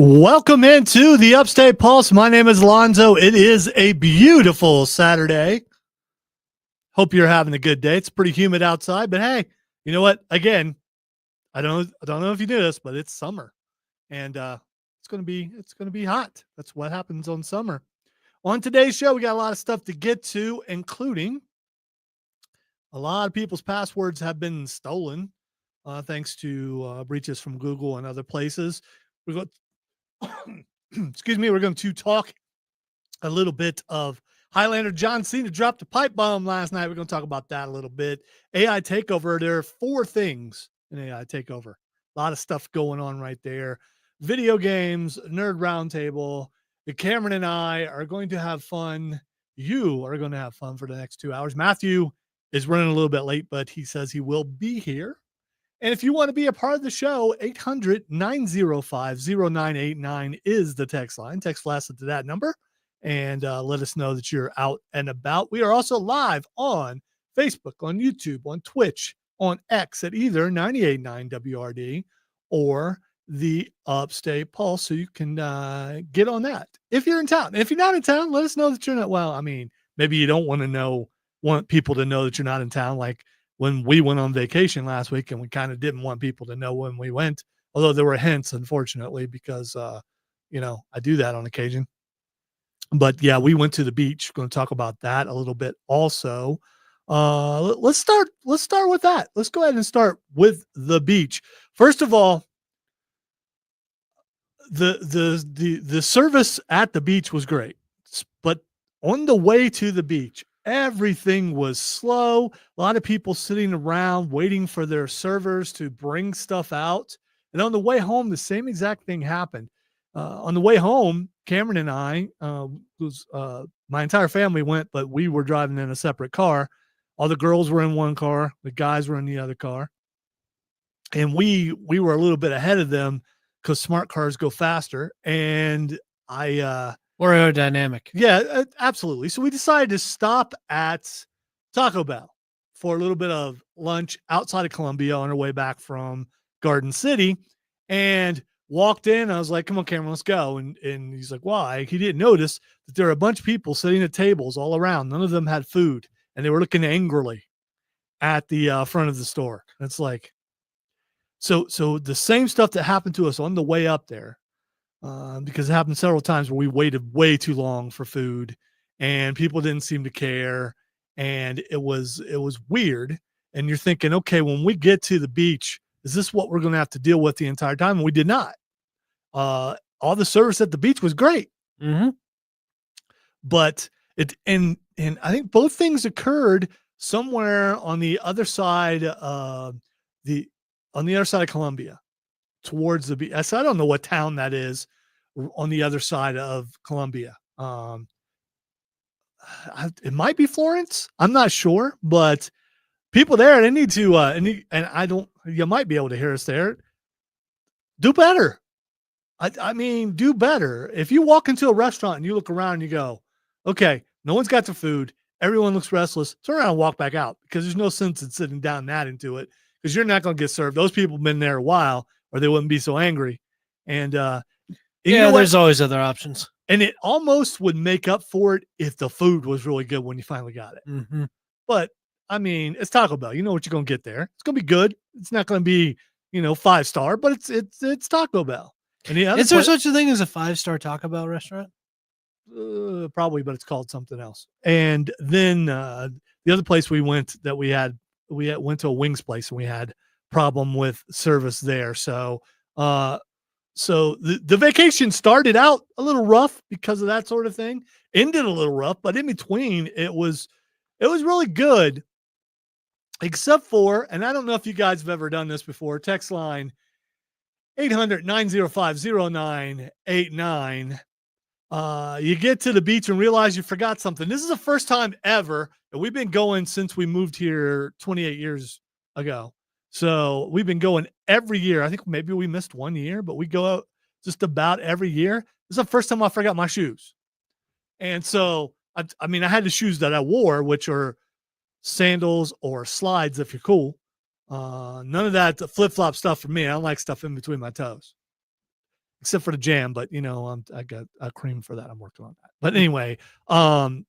Welcome into the Upstate Pulse. My name is Lonzo. It is a beautiful Saturday. Hope you're having a good day. It's pretty humid outside, but hey, you know what? Again, I don't know if you knew this, but it's summer, and it's gonna be hot. That's what happens on summer. On today's show, we got a lot of stuff to get to, including a lot of people's passwords have been stolen, thanks to breaches from Google and other places. We're going excuse me, we're going to talk a little bit of Highlander John Cena dropped a pipe bomb last night. We're going to talk about that a little bit. AI Takeover. There are 4 things in AI Takeover. A lot of stuff going on right there. Video games, Nerd Roundtable. Cameron and I are going to have fun. You are going to have fun for the next 2 hours. Matthew is running a little bit late, but he says he will be here. And if you want to be a part of the show, 800-905-0989 is the text line. Text flash to that number and let us know that you're out and about. We are also live on Facebook, on YouTube, on Twitch, on X at either 98.9 WRD or the Upstate Pulse, so you can get on that if you're in town. And if you're not in town, let us know that you're not. Well, I mean, maybe you don't want people to know that you're not in town, like when we went on vacation last week, and we kind of didn't want people to know when we went, although there were hints, unfortunately, because, I do that on occasion. But yeah, we went to the beach. We're going to talk about that a little bit also. Let's start with that. Let's go ahead and start with the beach. First of all, the service at the beach was great, but on the way to the beach, everything was slow. A lot of people sitting around waiting for their servers to bring stuff out. And on the way home, the same exact thing happened. On the way home, Cameron and I, my entire family went, but we were driving in a separate car. All the girls were in one car. The guys were in the other car. And we were a little bit ahead of them because smart cars go faster. And or aerodynamic. Yeah, absolutely. So we decided to stop at Taco Bell for a little bit of lunch outside of Columbia on our way back from Garden City, and walked in. I was like, come on, Cameron, let's go. And he's like, why? He didn't notice that there were a bunch of people sitting at tables all around. None of them had food, and they were looking angrily at the front of the store. And it's like, so the same stuff that happened to us on the way up there, because it happened several times where we waited way too long for food and people didn't seem to care. And it was weird. And you're thinking, okay, when we get to the beach, is this what we're going to have to deal with the entire time? And we did not. All the service at the beach was great. Mm-hmm. But and I think both things occurred somewhere on the other side of Columbia, towards the beach. I don't know what town that is on the other side of Columbia. It might be Florence. I'm not sure, but people there, they need to, you might be able to hear us there. Do better. I mean, do better. If you walk into a restaurant and you look around and you go, okay, no one's got their food. Everyone looks restless. Turn around and walk back out, because there's no sense in sitting down and adding to it, because you're not going to get served. Those people have been there a while, or they wouldn't be so angry. And there's always other options. And it almost would make up for it if the food was really good when you finally got it. Mm-hmm. But I mean, it's Taco Bell. You know what you're going to get there. It's going to be good. It's not going to be, 5-star, but it's Taco Bell. And is there such a thing as a 5-star Taco Bell restaurant? Probably, but it's called something else. And then the other place we went that we went to a wings place, and we had problem with service there. So So the vacation started out a little rough because of that sort of thing, ended a little rough, but in between it was really good, except for, and I don't know if you guys have ever done this before, text line 800-905-0989. You get to the beach and realize you forgot something. This is the first time ever, and we've been going since we moved here 28 years ago. So we've been going every year. I think maybe we missed 1 year, but we go out just about every year. This is the first time I forgot my shoes. And so, I mean, I had the shoes that I wore, which are sandals or slides if you're cool. None of that flip-flop stuff for me. I don't like stuff in between my toes, except for the jam. But, I got a cream for that. I'm working on that. But anyway, so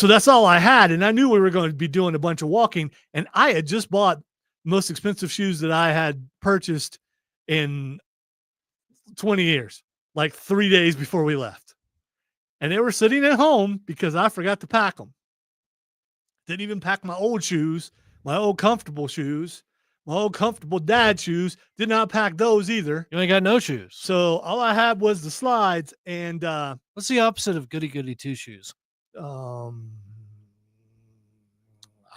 that's all I had. And I knew we were going to be doing a bunch of walking. And I had just bought the most expensive shoes that I had purchased in 20 years, like 3 days before we left. And they were sitting at home because I forgot to pack them. Didn't even pack my old shoes, my old comfortable shoes, my old comfortable dad shoes. Did not pack those either. You ain't got no shoes. So all I had was the slides. And what's the opposite of goody goody two shoes? I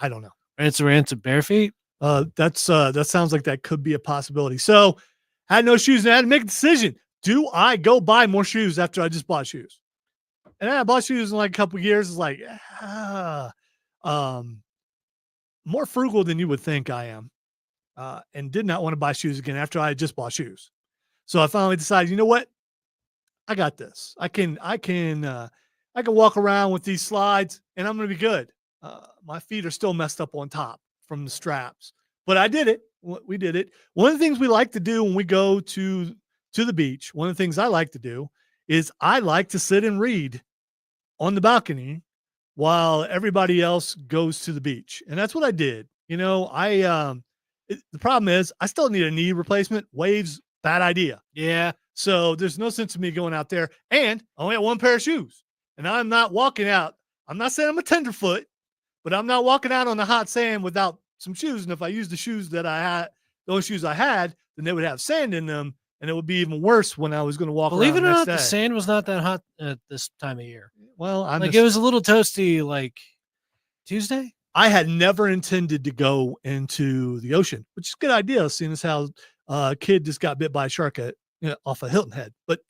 don't know. Ransom bare feet. That sounds like that could be a possibility. So had no shoes and I had to make a decision. Do I go buy more shoes after I just bought shoes? And I bought shoes in like a couple of years. It's like, more frugal than you would think I am. And did not want to buy shoes again after I had just bought shoes. So I finally decided, you know what? I got this. I can walk around with these slides and I'm going to be good. My feet are still messed up on top from the straps, but I did it. We did it. One of the things we like to do when we go to the beach, one of the things I like to do is I like to sit and read on the balcony while everybody else goes to the beach. And that's what I did. The problem is I still need a knee replacement. Waves, bad idea. Yeah. So there's no sense in me going out there, and I only have one pair of shoes, and I'm not walking out. I'm not saying I'm a tenderfoot, but I'm not walking out on the hot sand without some shoes. And if I use the shoes that I had, those shoes I had, then they would have sand in them, and it would be even worse when I was going to walk Believe around it or the not, next the day. sand was not that hot at this time of year. Well, it was a little toasty, like Tuesday. I had never intended to go into the ocean, which is a good idea, seeing as how a kid just got bit by a shark off of Hilton Head. But,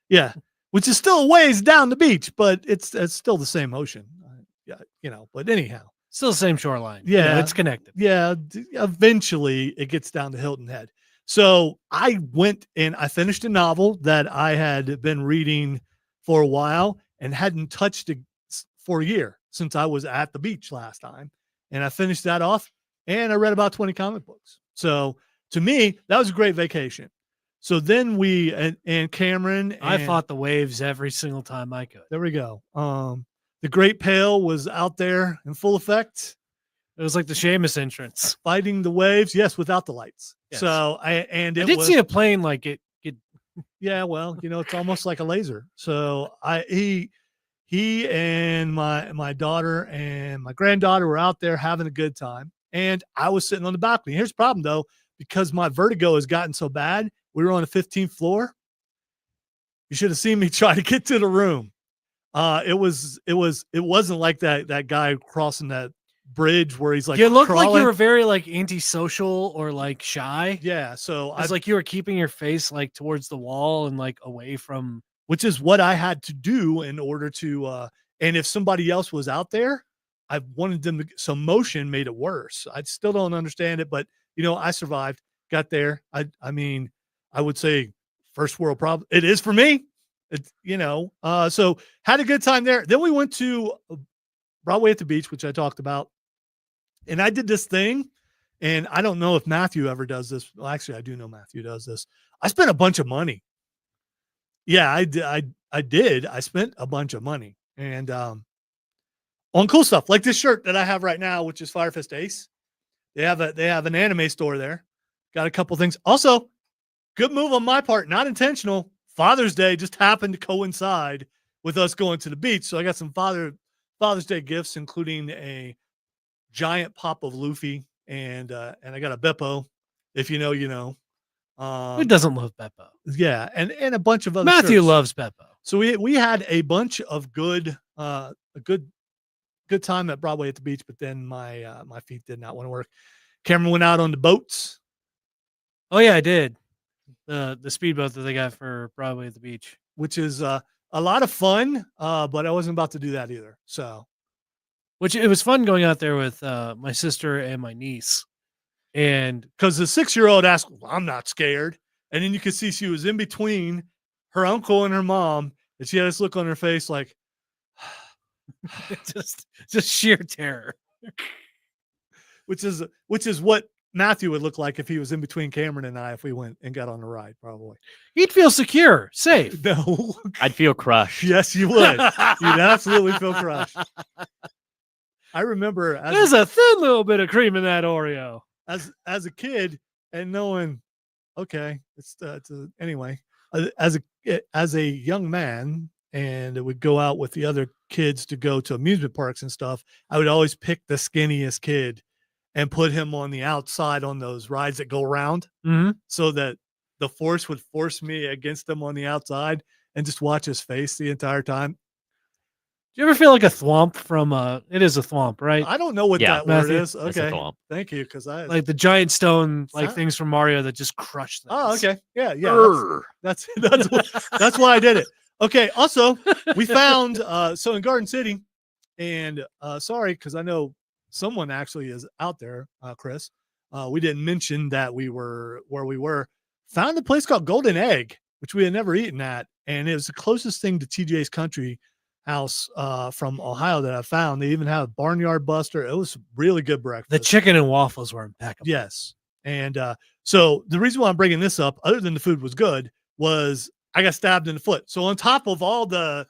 yeah, which is still a ways down the beach, but it's still the same ocean. But anyhow. Still the same shoreline. Yeah. It's connected. Yeah. Eventually it gets down to Hilton Head. So I went and I finished a novel that I had been reading for a while and hadn't touched it for a year since I was at the beach last time. And I finished that off and I read about 20 comic books. So to me, that was a great vacation. So then we, and Cameron. I fought the waves every single time I could. There we go. The Great Pale was out there in full effect. It was like the Seamus entrance. Fighting the waves. Yes, without the lights. Yes. So I did see a plane like it. Yeah, well, it's almost like a laser. So he and my daughter and my granddaughter were out there having a good time. And I was sitting on the balcony. Here's the problem though, because my vertigo has gotten so bad, we were on the 15th floor. You should have seen me try to get to the room. It wasn't like that guy crossing that bridge where he's like, you looked crawling. Like you were very like antisocial or like shy. Yeah. So it's like you were keeping your face like towards the wall and like away from, which is what I had to do in order to, and if somebody else was out there, I wanted them to, some motion made it worse. I still don't understand it, but I survived, got there. I mean, I would say first world problem. It is for me. It's, so had a good time there. Then we went to Broadway at the beach, which I talked about. And I did this thing, and I don't know if Matthew ever does this. Well, actually, I do know Matthew does this. I spent a bunch of money. Yeah, I did. I spent a bunch of money, and on cool stuff like this shirt that I have right now, which is Fire Fist Ace. They have an anime store there. Got a couple things. Also, good move on my part, not intentional. Father's Day just happened to coincide with us going to the beach, so I got some Father's Day gifts, including a giant pop of Luffy and I got a Beppo. If you know, you know. Who doesn't love Beppo? Yeah, and a bunch of other Matthew shirts. loves Beppo. So we had a bunch of good a good time at Broadway at the beach, but then my feet did not want to work. Cameron went out on the boats, Oh yeah, I did. The speedboat that they got for Broadway at the beach. which is a lot of fun, but I wasn't about to do that either. So Which it was fun going out there with my sister and my niece. And because the 6-year-old asked, well, I'm not scared. And then you could see she was in between her uncle and her mom, and she had this look on her face like just sheer terror. which is what Matthew would look like if he was in between Cameron and I if we went and got on the ride, probably. He'd feel secure, safe. No. I'd feel crushed. Yes, you would. You'd absolutely feel crushed. I remember There's a thin little bit of cream in that Oreo. As a kid and knowing, okay, anyway, as a young man, and it would go out with the other kids to go to amusement parks and stuff, I would always pick the skinniest kid and put him on the outside on those rides that go around, so that the force would force me against him on the outside and just watch his face the entire time. Do you ever feel like a thwomp from it is a thwomp, right? I don't know what that Matthew, word is. It's a Okay. thwomp. Thank you. Cause like the giant stone Sound- things from Mario that just crush things. Oh, okay. Yeah. Urgh. That's why I did it. Okay. Also, we found so in Garden City, and sorry, because I know someone actually is out there, Chris. We didn't mention that we were where we were. Found a place called Golden Egg, which we had never eaten at, and it was the closest thing to TJ's Country House from Ohio that I found. They even have a Barnyard Buster. It was really good breakfast. The chicken and waffles were impeccable. Yes. And so the reason why I'm bringing this up, other than the food was good, was I got stabbed in the foot. So on top of all the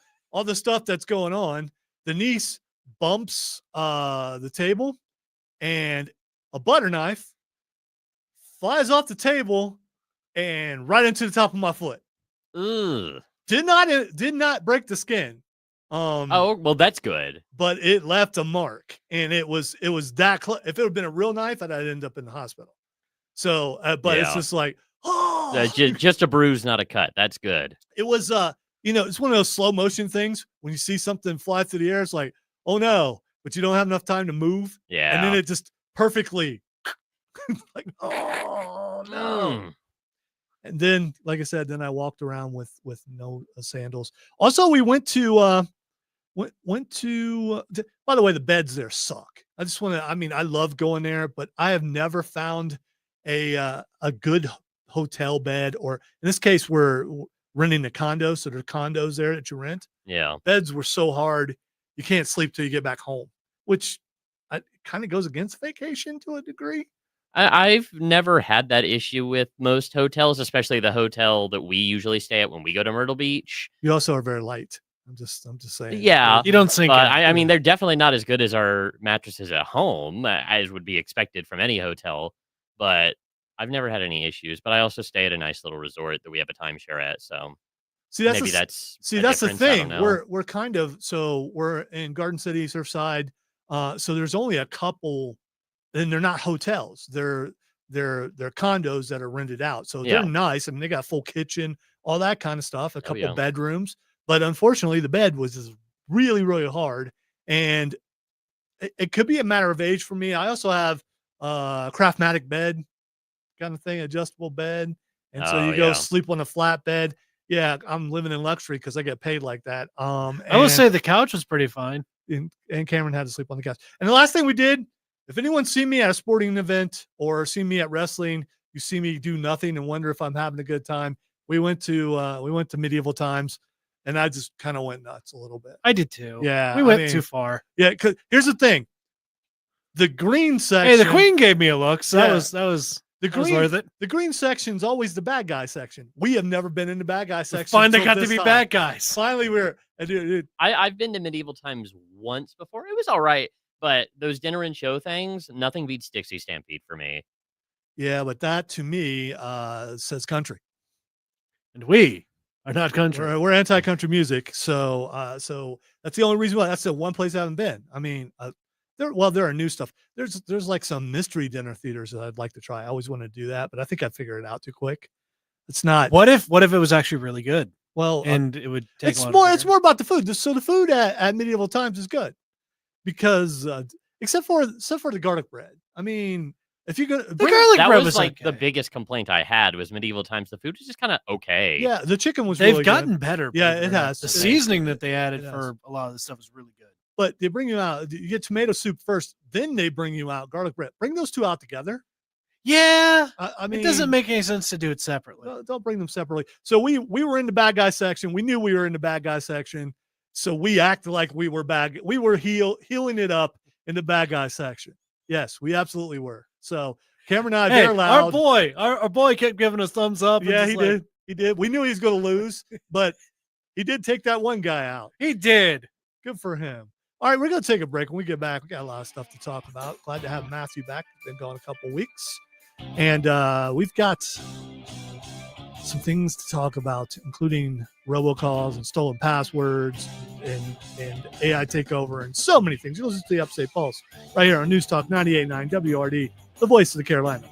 stuff that's going on, the niece bumps the table, and a butter knife flies off the table and right into the top of my foot. Ugh. Did not break the skin. Oh, well, that's good. But it left a mark, and it was that close. If it had been a real knife, I'd end up in the hospital. So, but it's just like, oh, Just a bruise, not a cut. That's good. it was, it's one of those slow motion things when you see something fly through the air. It's like, oh no, but you don't have enough time to move. Yeah. And then it just perfectly like, oh no. Mm. And then, like I said, then I walked around with no sandals. Also, we went to, by the way, the beds there suck. I love going there, but I have never found a good hotel bed, or in this case, we're renting a condo. So there's condos there that you rent. Yeah. Beds were so hard. You can't sleep till you get back home, which kind of goes against vacation to a degree. I've never had that issue with most hotels, especially the hotel that we usually stay at when we go to Myrtle Beach. You also are very light. I'm just saying. Yeah. You don't sink But in. I mean, they're definitely not as good as our mattresses at home, as would be expected from any hotel. But I've never had any issues. But I also stay at a nice little resort that we have a timeshare at. So See, that's maybe the, that's see, a that's the difference, I don't thing. know. We're kind of, so we're in Garden City, Surfside. So there's only a couple, and they're not hotels. They're condos that are rented out. So Yeah. they're nice. I mean, they got full kitchen, all that kind of stuff, a couple yeah. bedrooms. But unfortunately, the bed was just really, really hard. And it could be a matter of age for me. I also have a Craftmatic bed kind of thing, adjustable bed. And so you go sleep on a flat bed. Yeah, I'm living in luxury because I get paid like that. I will say the couch was pretty fine. And Cameron had to sleep on the couch. And the last thing we did, if anyone see me at a sporting event or see me at wrestling, you see me do nothing and wonder if I'm having a good time. We went to Medieval Times, and I just kind of went nuts a little bit. I did too. Yeah, We went too far. Yeah, because here's the thing. The green section. Hey, the queen gave me a look, so Yeah. that was the that was green, worth it. The green section's always the bad guy section. We have never been in the bad guy section. Finally till got to this be time. bad guys. Finally, I've been to Medieval Times once before. It was all right. But those dinner and show things, nothing beats Dixie Stampede for me. Yeah, but that to me says country. And we are not country. We're anti-country music, so that's the only reason why. That's the one place I haven't been. I mean, there are new stuff. There's like some mystery dinner theaters that I'd like to try. I always want to do that, but I think I'd figure it out too quick. It's not. What if it was actually really good Well, and it would take it's a lot more. of It's more about the food. So the food at medieval times is good because except for the garlic bread. I mean, if you go, the garlic That bread was like the okay. biggest complaint I had was medieval times. The food was just kind of okay. yeah, the chicken was. They've really gotten good. better. Yeah, believe it or not. has. The It- seasoning that they added it has. for a lot of the stuff is really good. But they bring you out. You get tomato soup first, then they bring you out garlic bread. Bring those two out together. Yeah, I mean, it doesn't make any sense to do it separately. Don't bring them separately. So we were in the bad guy section. We knew we were in the bad guy section. So we acted like we were bad. We were healing it up in the bad guy section. Yes, we absolutely were. So Cameron and I, Hey, they're loud. our boy kept giving us thumbs up. Yeah, he did. He did. We knew he was going to lose, but he did take that one guy out. He did. Good for him. All right, we're going to take a break. When we get back, we got a lot of stuff to talk about. Glad to have Matthew back. Been gone a couple of weeks. And we've got some things to talk about, including robocalls and stolen passwords and AI takeover and so many things. You listen to the Upstate Pulse right here on News Talk 98.9 WRD, the voice of the Carolinas.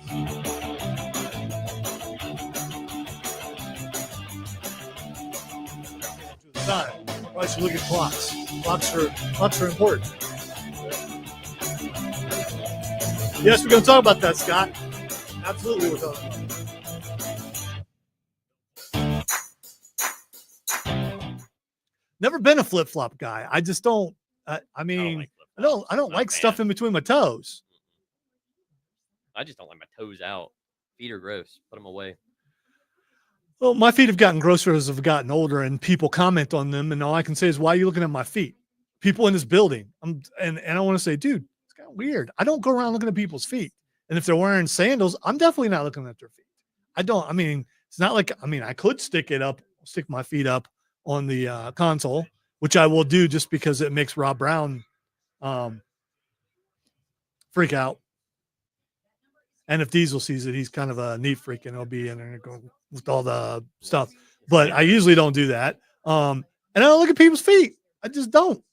Why should you look at clocks? Clocks are important. Yes, we're going to talk about that, Scott. Absolutely, we're talking about it. Never been a flip-flop guy. I just don't. I mean, I don't like stuff in between my toes. I just don't like my toes out. Feet are gross. Put them away. Well, my feet have gotten grosser as I've gotten older, and people comment on them, and all I can say is, "Why are you looking at my feet?" People in this building, and I want to say, dude, it's kind of weird. I don't go around looking at people's feet, and if they're wearing sandals, I'm definitely not looking at their feet. I don't. I mean, it's not like. I mean, I could stick my feet up on the console, which I will do just because it makes Rob Brown freak out. And if Diesel sees it, he's kind of a neat freak, and he'll be in there going with all the stuff. But I usually don't do that. And I don't look at people's feet. I just don't.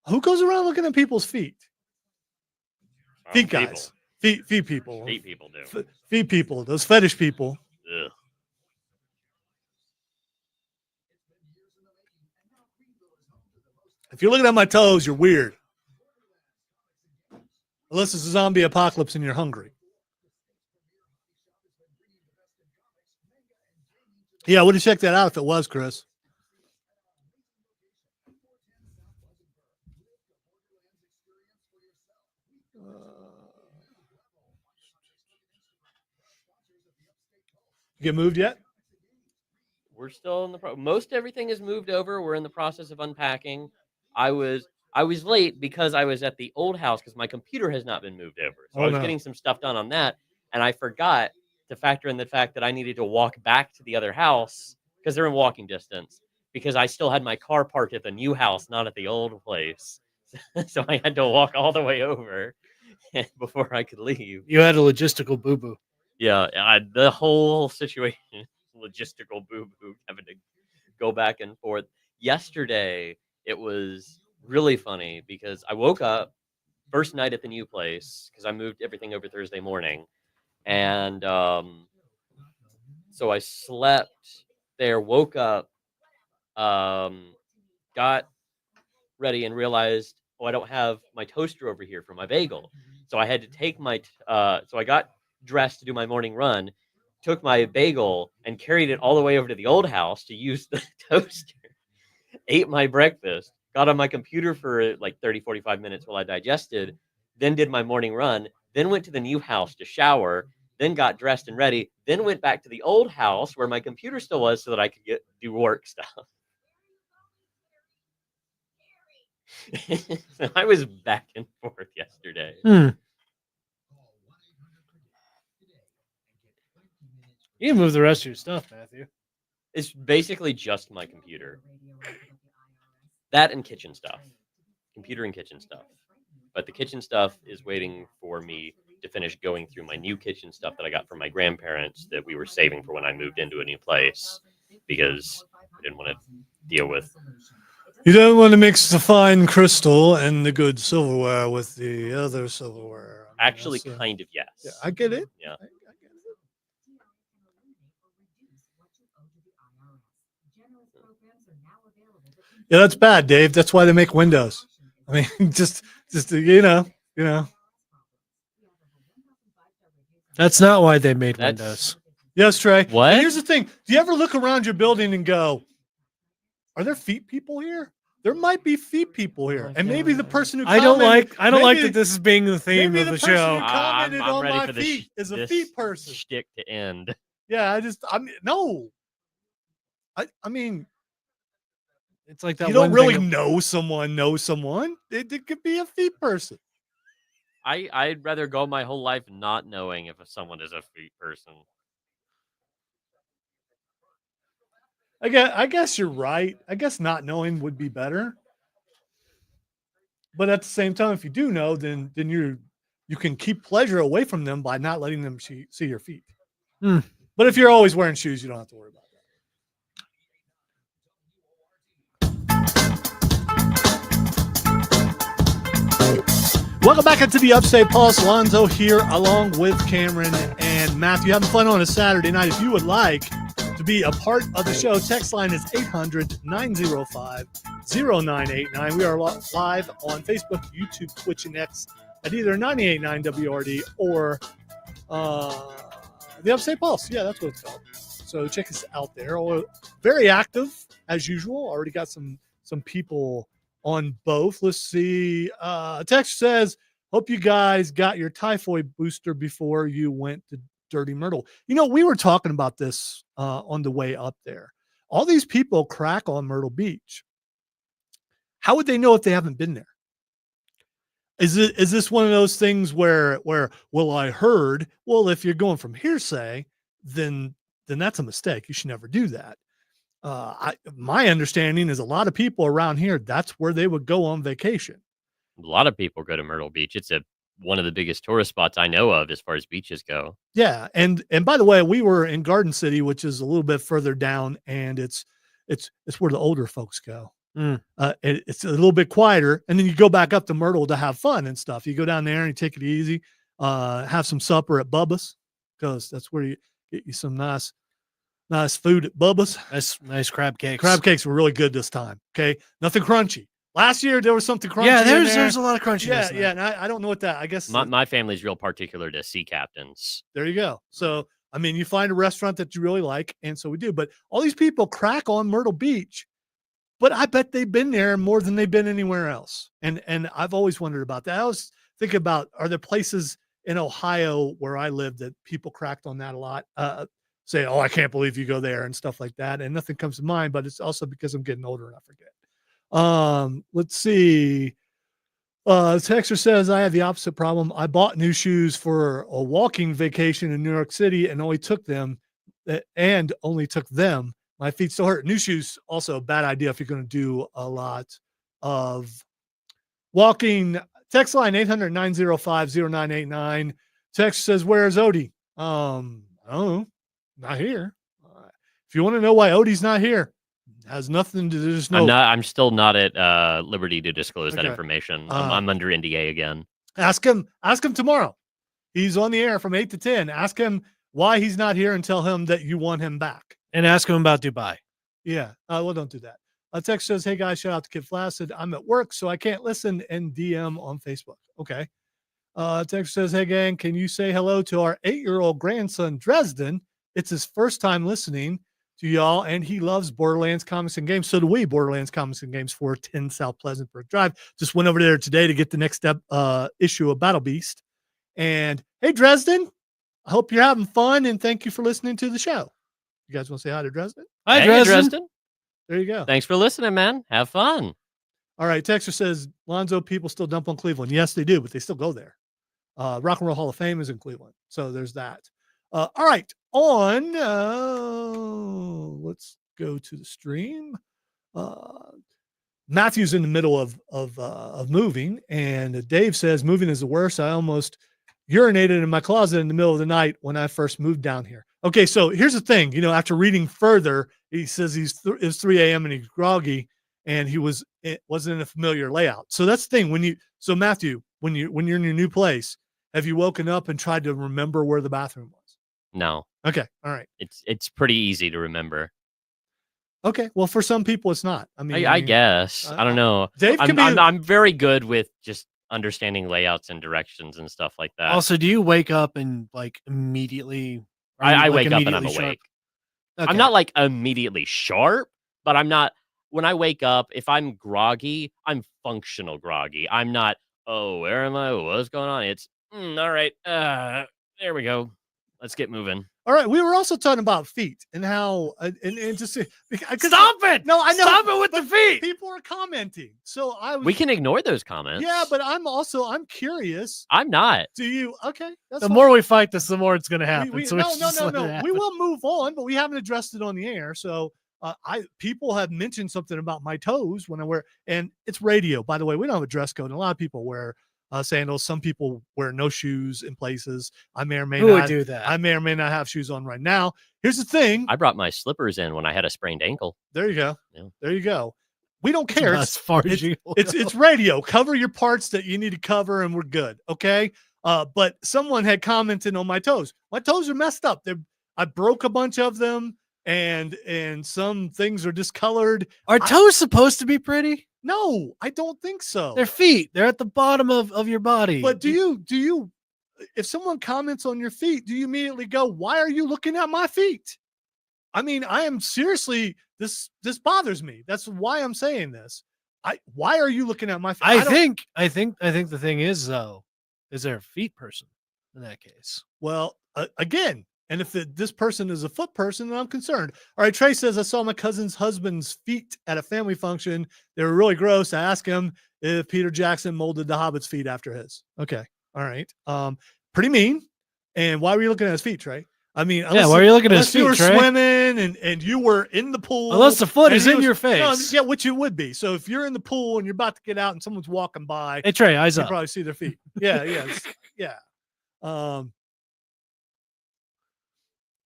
Who goes around looking at people's feet? Feet guys. Feet people. Feet people do. Feet people. Those fetish people. Ugh. If you're looking at my toes, you're weird. Unless it's a zombie apocalypse and you're hungry. Yeah, I would have checked that out if it was, Chris. You get moved yet? We're still in the most everything is moved over. We're in the process of unpacking. I was late because I was at the old house because my computer has not been moved over. So I was getting some stuff done on that, and I forgot to factor in the fact that I needed to walk back to the other house because they're in walking distance because I still had my car parked at the new house, not at the old place. So I had to walk all the way over before I could leave. You had a logistical boo-boo. Yeah, the whole situation, logistical boo-boo, having to go back and forth. Yesterday, it was really funny because I woke up first night at the new place because I moved everything over Thursday morning. And so I slept there, woke up, got ready and realized, oh, I don't have my toaster over here for my bagel. So I had to take so I got dressed to do my morning run, took my bagel and carried it all the way over to the old house to use the toaster, ate my breakfast, got on my computer for like 30, 45 minutes while I digested, then did my morning run, then went to the new house to shower, then got dressed and ready, then went back to the old house where my computer still was so that I could do work stuff. So I was back and forth yesterday. You can move the rest of your stuff, Matthew. It's basically just my computer. That and kitchen stuff. Computer and kitchen stuff. But the kitchen stuff is waiting for me to finish going through my new kitchen stuff that I got from my grandparents that we were saving for when I moved into a new place because I didn't want to deal with. You don't want to mix the fine crystal and the good silverware with the other silverware. Actually, kind of, yes. Yeah, I get it. Yeah. Yeah, that's bad, Dave. That's why they make windows. I mean, just you know. That's not why they made That's- windows. Yes, Trey. What? And here's the thing: do you ever look around your building and go, "Are there feet people here?" There might be feet people here, my and maybe the God. person who I don't commented- like maybe- that this is being the theme maybe of the the person show. who commented I'm on ready my for this, feet is a this feet person. shtick to end. Yeah, no. I mean, It's like that you don't one really thing. know someone. It could be a feet person. I'd rather go my whole life not knowing if someone is a feet person. I guess you're right. I guess not knowing would be better. But at the same time, if you do know, then you can keep pleasure away from them by not letting them see your feet. Hmm. But if you're always wearing shoes, you don't have to worry about that. Welcome back into the Upstate Pulse. Lonzo here along with Cameron and Matthew. Having fun on a Saturday night. If you would like to be a part of the show, text line is 800-905-0989. We are live on Facebook, YouTube, Twitch, and X at either 98.9 WRD or the Upstate Pulse. Yeah, that's what it's called. So check us out there. Or very active as usual. Already got some people on both. Let's see. Text says, hope you guys got your typhoid booster before you went to Dirty Myrtle. We were talking about this on the way up there. All these people crack on Myrtle Beach. How would they know if they haven't been there? Is this one of those things where well, I heard, well, if you're going from hearsay, then that's a mistake. You should never do that. My understanding is a lot of people around here, that's where they would go on vacation. A lot of people go to Myrtle Beach. It's one of the biggest tourist spots I know of as far as beaches go. Yeah, and by the way, we were in Garden City, which is a little bit further down, and it's where the older folks go. It's a little bit quieter, and then you go back up to Myrtle to have fun and stuff. You go down there and you take it easy, have some supper at Bubba's, because that's where you get you some nice food at Bubba's. Nice crab cakes. Crab cakes were really good this time. Okay, nothing crunchy. Last year there was something crunchy. Yeah, in there's a lot of crunchiness. Yeah, and I don't know what that. I guess My family's real particular to sea captains. there you go. So I mean, you find a restaurant that you really like, and so we do. But all these people crack on Myrtle Beach, but I bet they've been there more than they've been anywhere else. And I've always wondered about that. I was thinking about, are there places in Ohio where I live that people cracked on that a lot? Say, oh, I can't believe you go there and stuff like that. And nothing comes to mind, but it's also because I'm getting older and I forget. Let's see. Texter says, I have the opposite problem. I bought new shoes for a walking vacation in New York City and only took them. My feet still hurt. New shoes, also a bad idea if you're going to do a lot of walking. Text line 800-905-0989. Text says, where's Odie? I don't know. Not here. If you want to know why Odie's not here, has nothing to do. Just no. I'm still not at liberty to disclose that Okay. information. I'm under NDA again. Ask him tomorrow. He's on the air from 8 to 10. Ask him why he's not here and tell him that you want him back. And ask him about Dubai. Yeah. Well, don't do that. Text says, hey guys, shout out to Kid Flaccid. I'm at work, so I can't listen and DM on Facebook. Okay. Text says, hey gang, can you say hello to our 8-year-old grandson, Dresden? It's his first time listening to y'all, and he loves Borderlands Comics and Games. So do we. Borderlands Comics and Games, 410 South Pleasantburg Drive. Just went over there today to get the next step issue of Battle Beast. And hey, Dresden, I hope you're having fun, and thank you for listening to the show. You guys want to say hi to Dresden? Hi, Hey, Dresden. There you go. Thanks for listening, man. Have fun. All right. Texter says, Lonzo, people still dump on Cleveland. Yes, they do, but they still go there. Rock and Roll Hall of Fame is in Cleveland. So there's that. All right. Let's go to the stream. Matthew's in the middle of moving, and Dave says, moving is the worst. I almost urinated in my closet in the middle of the night when I first moved down here. Okay, so here's the thing. After reading further, he says it's 3 a.m. and he's groggy, and it wasn't in a familiar layout. So that's the thing. Matthew, when you're in your new place, have you woken up and tried to remember where the bathroom was? No. Okay, all right. It's pretty easy to remember. Okay. Well, for some people, it's not. I mean, I guess. I don't know. Dave can be. I'm very good with just understanding layouts and directions and stuff like that. Also, do you wake up and like immediately? I wake up and I'm immediately awake. sharp? I'm not like immediately sharp, but I'm not. When I wake up, if I'm groggy, I'm functional groggy. I'm not. Oh, where am I? What's going on? It's all right. There we go. Let's get moving. All right. We were also talking about feet and how and just Stop it! No, I know. Stop it with the feet. People are commenting, so I was. We can ignore those comments. Yeah, but I'm curious. I'm not. Do you? Okay. That's The fine. more we fight this, the more it's going to happen. We, so no, it's no, just no, let it no. happen. We will move on, but we haven't addressed it on the air. So people have mentioned something about my toes when I wear, and it's radio. By the way, we don't have a dress code. And a lot of people wear sandals. Some people wear no shoes in places. I may or may Who not would do that? I may or may not have shoes on right now. Here's the thing. I brought my slippers in when I had a sprained ankle. There you go. Yeah. There you go. We don't care. As far as you go. It's radio. Cover your parts that you need to cover, and we're good. Okay. But someone had commented on my toes. My toes are messed up. I broke a bunch of them, and some things are discolored. Are toes supposed to be pretty? No, I don't think so. They're feet. They're at the bottom of your body. But do you if someone comments on your feet, do you immediately go, why are you looking at my feet? I mean, I am seriously, this bothers me. That's why I'm saying this. Why are you looking at my feet? I think the thing is though, is there a feet person in that case? Well, again, and if this person is a foot person, then I'm concerned. All right, Trey says, I saw my cousin's husband's feet at a family function. They were really gross. I asked him if Peter Jackson molded the Hobbit's feet after his. Okay. All right. Pretty mean. And why were you looking at his feet, Trey? I mean, why are you looking at his feet, you were Trey? swimming and you were in the pool. Unless the foot is he in your face. No, yeah, which it would be. So if you're in the pool and you're about to get out and someone's walking by, Hey Trey, eyes you up. probably see their feet. Yeah, yeah.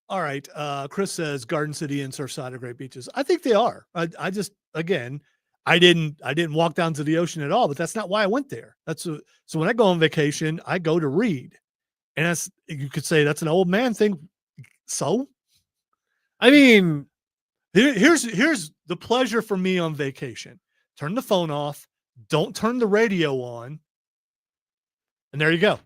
All right. Chris says Garden City and Surfside are great beaches. I think they are. I just, again, I didn't walk down to the ocean at all, but that's not why I went there. So when I go on vacation, I go to read. And that's, you could say that's an old man thing. So, I mean, here's the pleasure for me on vacation. Turn the phone off. Don't turn the radio on. And there you go.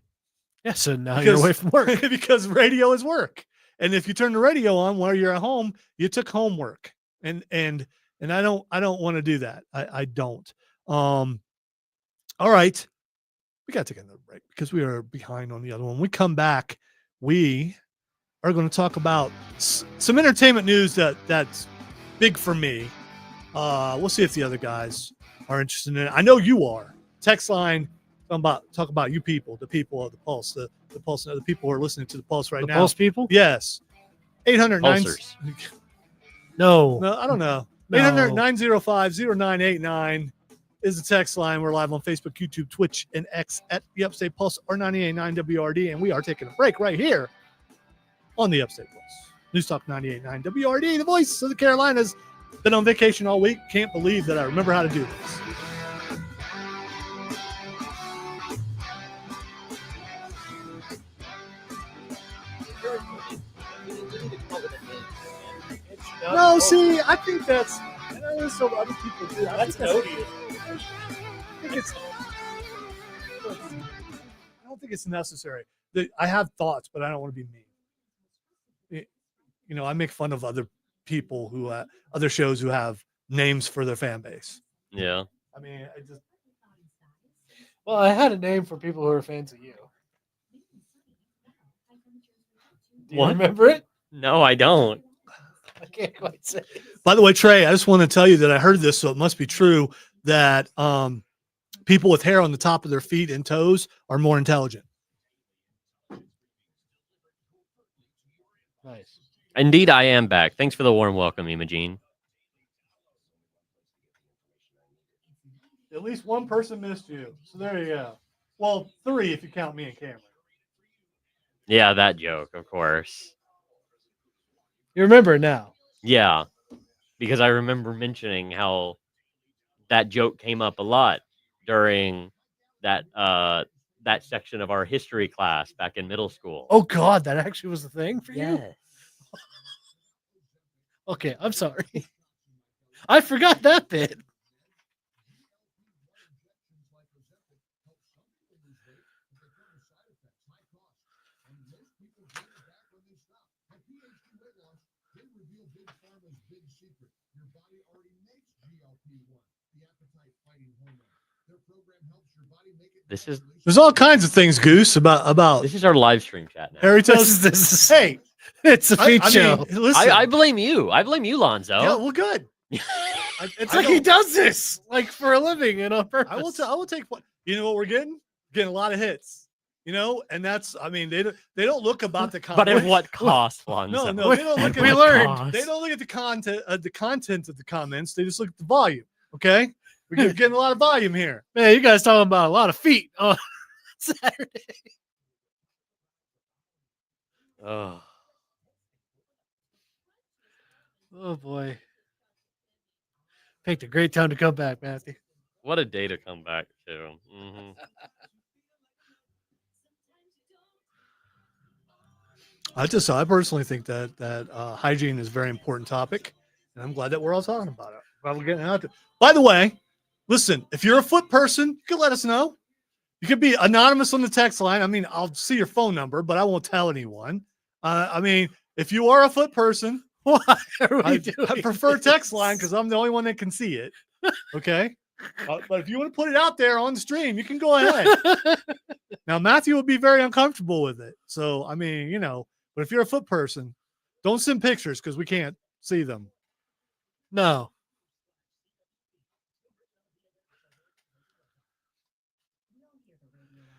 Yeah, so now you're away from work. Because radio is work. And if you turn the radio on while you're at home, you took homework. And I don't want to do that. I don't. All right. We got to take another break because we are behind on the other one. When we come back, we are going to talk about some entertainment news that's big for me. We'll see if the other guys are interested in it. I know you are. Text line, talk about you people, the people of the Pulse, the Pulse, the people who are listening to the Pulse right now. The Pulse people? Yes. 800 Pulsers. No, I don't know. No. 800-905-0989 is the text line. We're live on Facebook, YouTube, Twitch, and X at the Upstate Pulse or 98.9 WRD. And we are taking a break right here on the Upstate Pulse. News Talk 98.9 WRD, the voice of the Carolinas. Been on vacation all week. Can't believe that I remember how to do this. No, see, I think that's, and I know some other people do. That's odious. I don't think it's necessary. I have thoughts, but I don't want to be mean. You know, I make fun of other people who, other shows who have names for their fan base. Yeah. I mean, well, I had a name for people who are fans of you. Do you What? remember it? No, I don't. I can't quite say it. By the way, Trey, I just want to tell you that I heard this, so it must be true that people with hair on the top of their feet and toes are more intelligent. Nice. Indeed, I am back. Thanks for the warm welcome, Imogene. At least one person missed you. So there you go. Well, 3 if you count me and Cameron. Yeah, that joke, of course. You remember it now. Yeah, because I remember mentioning how that joke came up a lot during that section of our history class back in middle school. Oh God, that actually was the thing for you? yes. Okay, I'm sorry. I forgot that bit. There's all kinds of things, Goose, about This is our live stream chat now. Harry This Toast. is Hey, it's a feat show. Listen, I blame you. I blame you, Lonzo. yeah, well, good. It's like he does this like for a living and on purpose. I will take what you know. What we're getting a lot of hits. You know, and that's they don't look about the But at what cost, Lonzo? No, they don't look at We learned. They don't look at the content of the comments. They just look at the volume. Okay, we're getting a lot of volume here. Man, you guys talking about a lot of feet on Saturday. Oh, Oh boy. Picked a great time to come back, Matthew. what a day to come back to. Mhm. I personally think that hygiene is a very important topic, and I'm glad that we're all talking about it. Glad we're getting out there. By the way, listen, if you're a foot person, you can let us know. You could be anonymous on the text line. I mean, I'll see your phone number, but I won't tell anyone. If you are a foot person, What are we I doing? prefer text line because I'm the only one that can see it. Okay. But if you want to put it out there on the stream, you can go ahead. Now, Matthew would be very uncomfortable with it. So, but if you're a foot person, don't send pictures because we can't see them. No.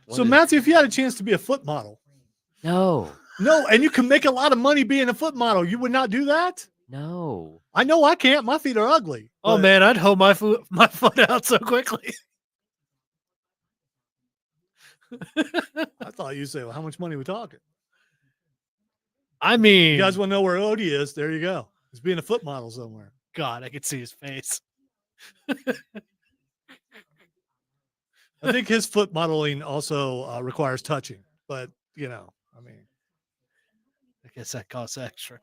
So, Matthew, if you had a chance to be a foot model, No, and you can make a lot of money being a foot model, you would not do that? no. I know I can't. My feet are ugly. Oh but- man, I'd hold my foot out so quickly. I thought you'd say, well, how much money are we talking? I mean, You guys want to know where Odie is? There you go. He's being a foot model somewhere. God, I could see his face. I think his foot modeling also requires touching, but I guess that costs extra.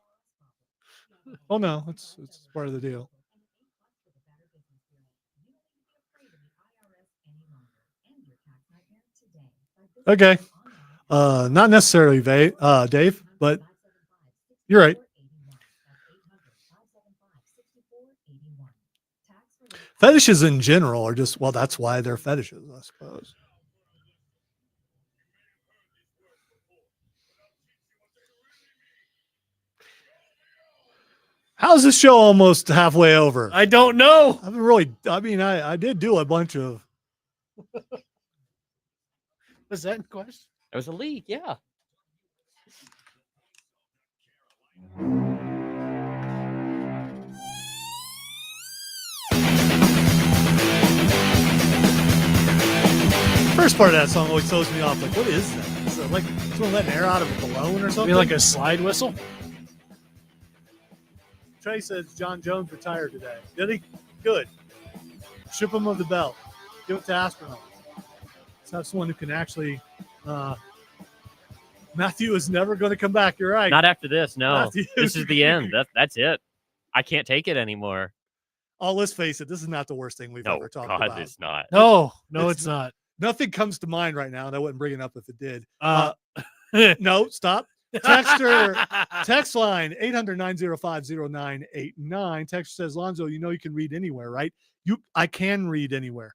oh no, it's part of the deal. Okay, not necessarily Dave, but you're right. Fetishes in general are just, well, that's why they're fetishes, I suppose. How's this show almost halfway over? I don't know. I did do a bunch of. Was that in question? It was a leak, yeah. First part of that song always throws me off. Like, what is that? Is it like someone letting air out of a balloon or something? Be like a slide whistle. Trey says John Jones retired today. Did he? Good. Ship him of the belt. Give it to astronauts. Let's have someone who can actually. Matthew is never going to come back. You're right. Not after this, no. Matthew This is the end. That's it. I can't take it anymore. Oh, let's face it. This is not the worst thing we've No, ever talked God, about. it's not. No, It's it's not. Nothing comes to mind right now, and I wouldn't bring it up if it did. No, Stop. Text line 800-905-0989. Text says, Lonzo, you can read anywhere, right? I can read anywhere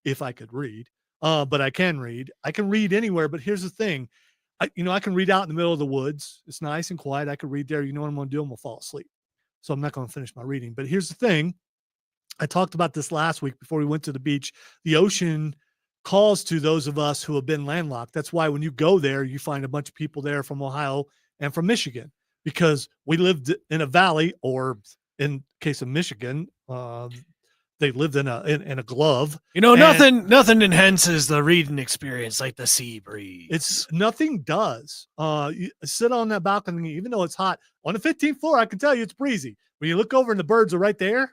if I could read. But I can read. I can read anywhere, but here's the thing. I can read out in the middle of the woods. It's nice and quiet. I can read there. You know what I'm going to do? I'm going to fall asleep. So I'm not going to finish my reading. But here's the thing. I talked about this last week before we went to the beach. The ocean calls to those of us who have been landlocked. That's why when you go there, you find a bunch of people there from Ohio and from Michigan, because we lived in a valley, or in case of Michigan, they lived in a glove. nothing enhances the reading experience like the sea breeze. Nothing does. You sit on that balcony, even though it's hot. On the 15th floor, I can tell you it's breezy. When you look over and the birds are right there,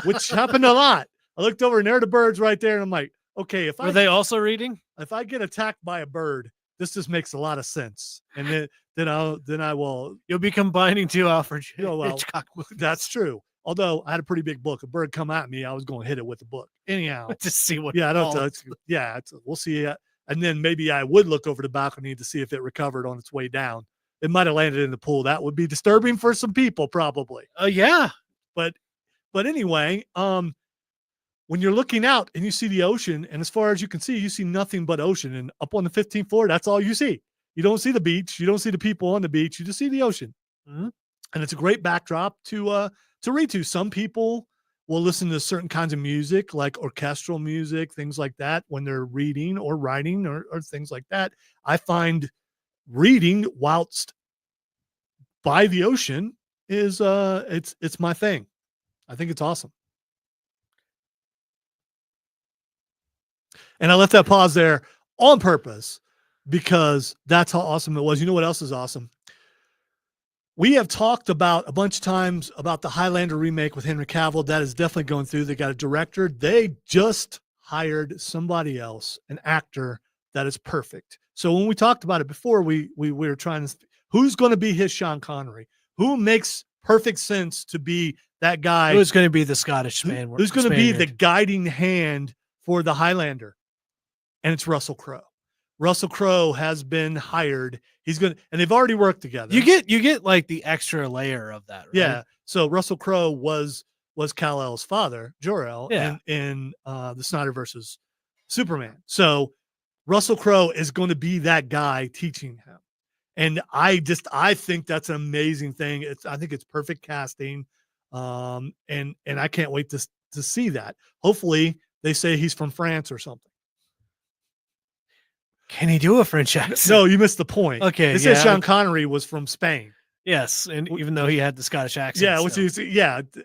which happened a lot. I looked over and there are the birds right there, and I'm like, okay, Were they also reading? If I get attacked by a bird, this just makes a lot of sense. And then I will. You'll be combining two Alfred Hitchcock movies. That's true. Although I had a pretty big book, a bird come at me, I was going to hit it with the book. Anyhow, Just see what. yeah, I don't. falls. We'll see. And then maybe I would look over the balcony to see if it recovered on its way down. It might have landed in the pool. That would be disturbing for some people, probably. Yeah. But anyway, when you're looking out and you see the ocean, and as far as you can see, you see nothing but ocean. And up on the 15th floor, that's all you see. You don't see the beach. You don't see the people on the beach. You just see the ocean. Mhm. And it's a great backdrop to read to. Some people will listen to certain kinds of music, like orchestral music, things like that, when they're reading or writing or things like that. I find reading whilst by the ocean is it's my thing. I think it's awesome. And I left that pause there on purpose because that's how awesome it was. You know what else is awesome? We have talked about a bunch of times about the Highlander remake with Henry Cavill. That is definitely going through. They got a director. They just hired somebody else, an actor that is perfect. So when we talked about it before, we were trying to, who's going to be his Sean Connery? Who makes perfect sense to be that guy? Who's going to be the Scottish Spaniard? Who's going to be the guiding hand for the Highlander? And it's Russell Crowe. Russell Crowe has been hired. He's going to, and they've already worked together. You get like the extra layer of that, right? Yeah. So Russell Crowe was Kal-El's father, Jor-El, Yeah. in the Snyder versus Superman. So Russell Crowe is going to be that guy teaching him. And I think that's an amazing thing. I think it's perfect casting. And I can't wait to see that. Hopefully they say he's from France or something. Can he do a French accent? No, you missed the point. Okay. They said Sean Connery was from Spain. Yes. And even though he had the Scottish accent. Yeah, which is,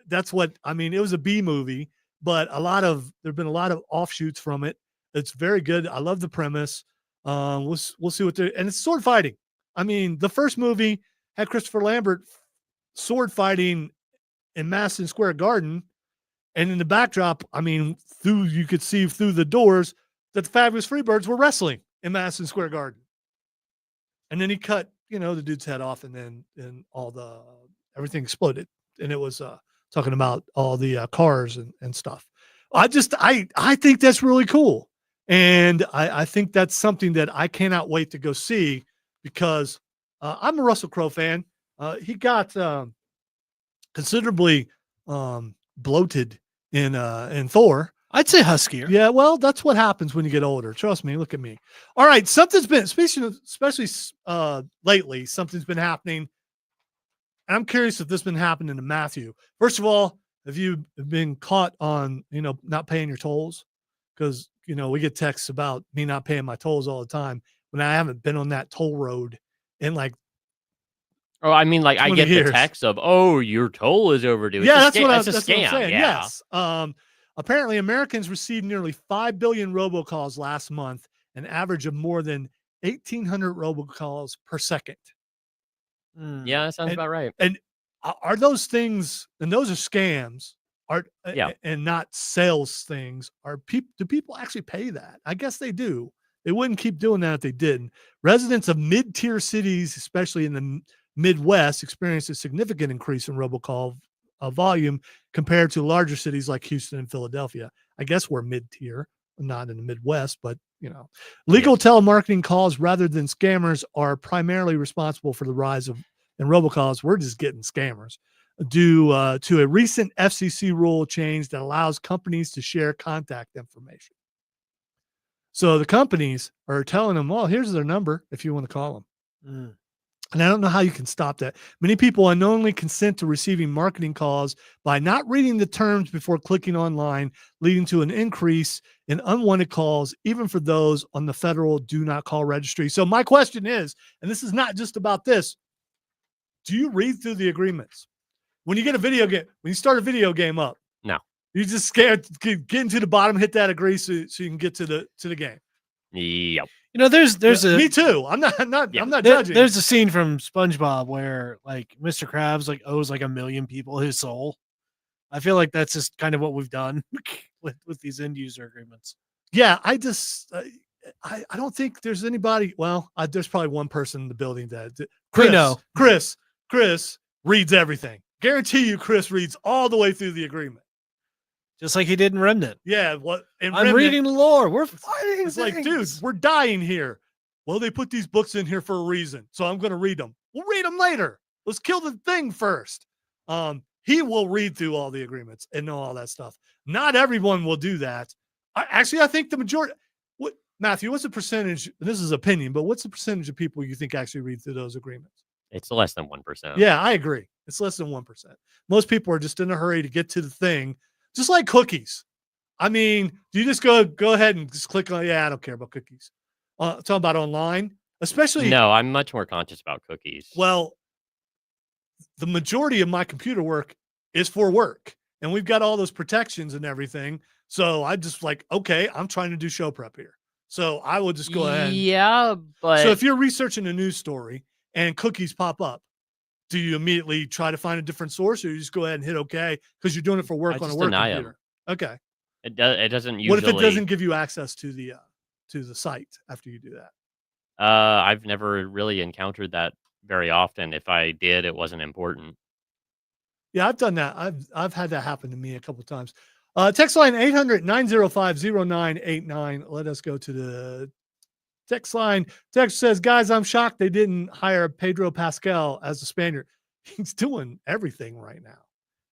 that's what, I mean, it was a B movie, but there've been a lot of offshoots from it. It's very good. I love the premise. We'll see what and it's sword fighting. I mean, the first movie had Christopher Lambert sword fighting in Madison Square Garden. And in the backdrop, I mean, you could see through the doors that the Fabulous Freebirds were wrestling in Madison Square Garden. And then he cut, the dude's head off, and then everything exploded. And it was talking about all the cars and stuff. I think that's really cool. And I think that's something that I cannot wait to go see because I'm a Russell Crowe fan. He got considerably bloated in Thor. I'd say huskier. Yeah, well, that's what happens when you get older. Trust me. Look at me. All right, something's been, especially lately, something's been happening. And I'm curious if this has been happening to Matthew. First of all, have you been caught on, not paying your tolls? Because, we get texts about me not paying my tolls all the time when I haven't been on that toll road in like. Oh, I mean, like I get years. the text of, "Oh, your toll is overdue." Yeah, that's what I'm saying. Yeah. Yes. Apparently, Americans received nearly 5 billion robocalls last month, an average of more than 1,800 robocalls per second. Yeah, that sounds about right. And are those things? And those are scams. And not sales things. Do people actually pay that? I guess they do. They wouldn't keep doing that if they didn't. Residents of mid-tier cities, especially in the Midwest, experienced a significant increase in robocall volume compared to larger cities like Houston and Philadelphia. I guess we're mid-tier, not in the Midwest, but legal telemarketing calls rather than scammers are primarily responsible for the rise in robocalls. We're just getting scammers due to a recent FCC rule change that allows companies to share contact information. So the companies are telling them, well, here's their number if you want to call them. And I don't know how you can stop that. Many people unknowingly consent to receiving marketing calls by not reading the terms before clicking online, leading to an increase in unwanted calls, even for those on the federal do not call registry. So my question is, and this is not just about this, do you read through the agreements? When you get a video game, when you start a video game up, no, you just scared to get into the bottom, hit that agree so you can get to the game. Yep. There's a me too. I'm not judging. There's a scene from SpongeBob where like Mr. Krabs owes like 1 million people his soul. I feel like that's just kind of what we've done with these end user agreements. Yeah, I don't think there's anybody. Well, there's probably one person in the building that Chris reads everything. Guarantee you, Chris reads all the way through the agreement. Just like he did in Remnant. Yeah, what? I'm reading the lore. We're fighting. It's like, dude, we're dying here. Well, they put these books in here for a reason, so I'm going to read them. We'll read them later. Let's kill the thing first. He will read through all the agreements and know all that stuff. Not everyone will do that. I think the majority. What, Matthew? What's the percentage? This is opinion, but what's the percentage of people you think actually read through those agreements? It's less than 1%. Yeah, I agree. It's less than 1%. Most people are just in a hurry to get to the thing, just like cookies. I mean, do you just go ahead and just click on? Yeah, I don't care about cookies. Talking about online, especially. No, I'm much more conscious about cookies. Well, the majority of my computer work is for work, and we've got all those protections and everything. So I just like, okay, I'm trying to do show prep here. So I will just go ahead. Yeah, but So if you're researching a news story and cookies pop up, do you immediately try to find a different source, or you just go ahead and hit okay because you're doing it for work on a work computer? Okay. It doesn't usually. What if it doesn't give you access to the site after you do that? I've never really encountered that very often. If I did, it wasn't important. Yeah, I've done that. I've had that happen to me a couple of times. Text line 800-905-0989. Let us go to the text line. Text says, guys, I'm shocked they didn't hire Pedro Pascal as a Spaniard. He's doing everything right now.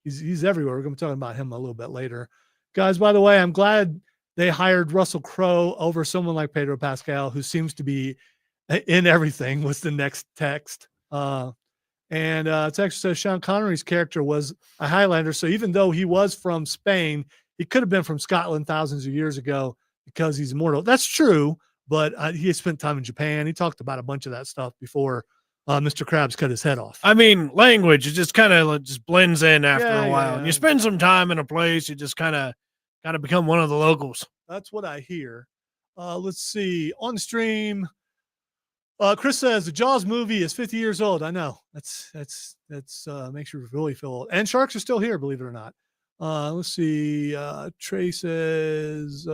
He's everywhere. We're going to be talking about him a little bit later. Guys, by the way, I'm glad they hired Russell Crowe over someone like Pedro Pascal, who seems to be in everything, was the next text. Text says Sean Connery's character was a Highlander. So even though he was from Spain, he could have been from Scotland thousands of years ago because he's immortal. That's true, but he had spent time in Japan. He talked about a bunch of that stuff before Mr. Krabs cut his head off. I mean, language, it just kind of just blends in after a while. Yeah. And you spend some time in a place, you just kind of become one of the locals. That's what I hear. Let's see. On the stream, Chris says the Jaws movie is 50 years old. I know. That's makes you really feel old. And sharks are still here, believe it or not. Let's see. Trey says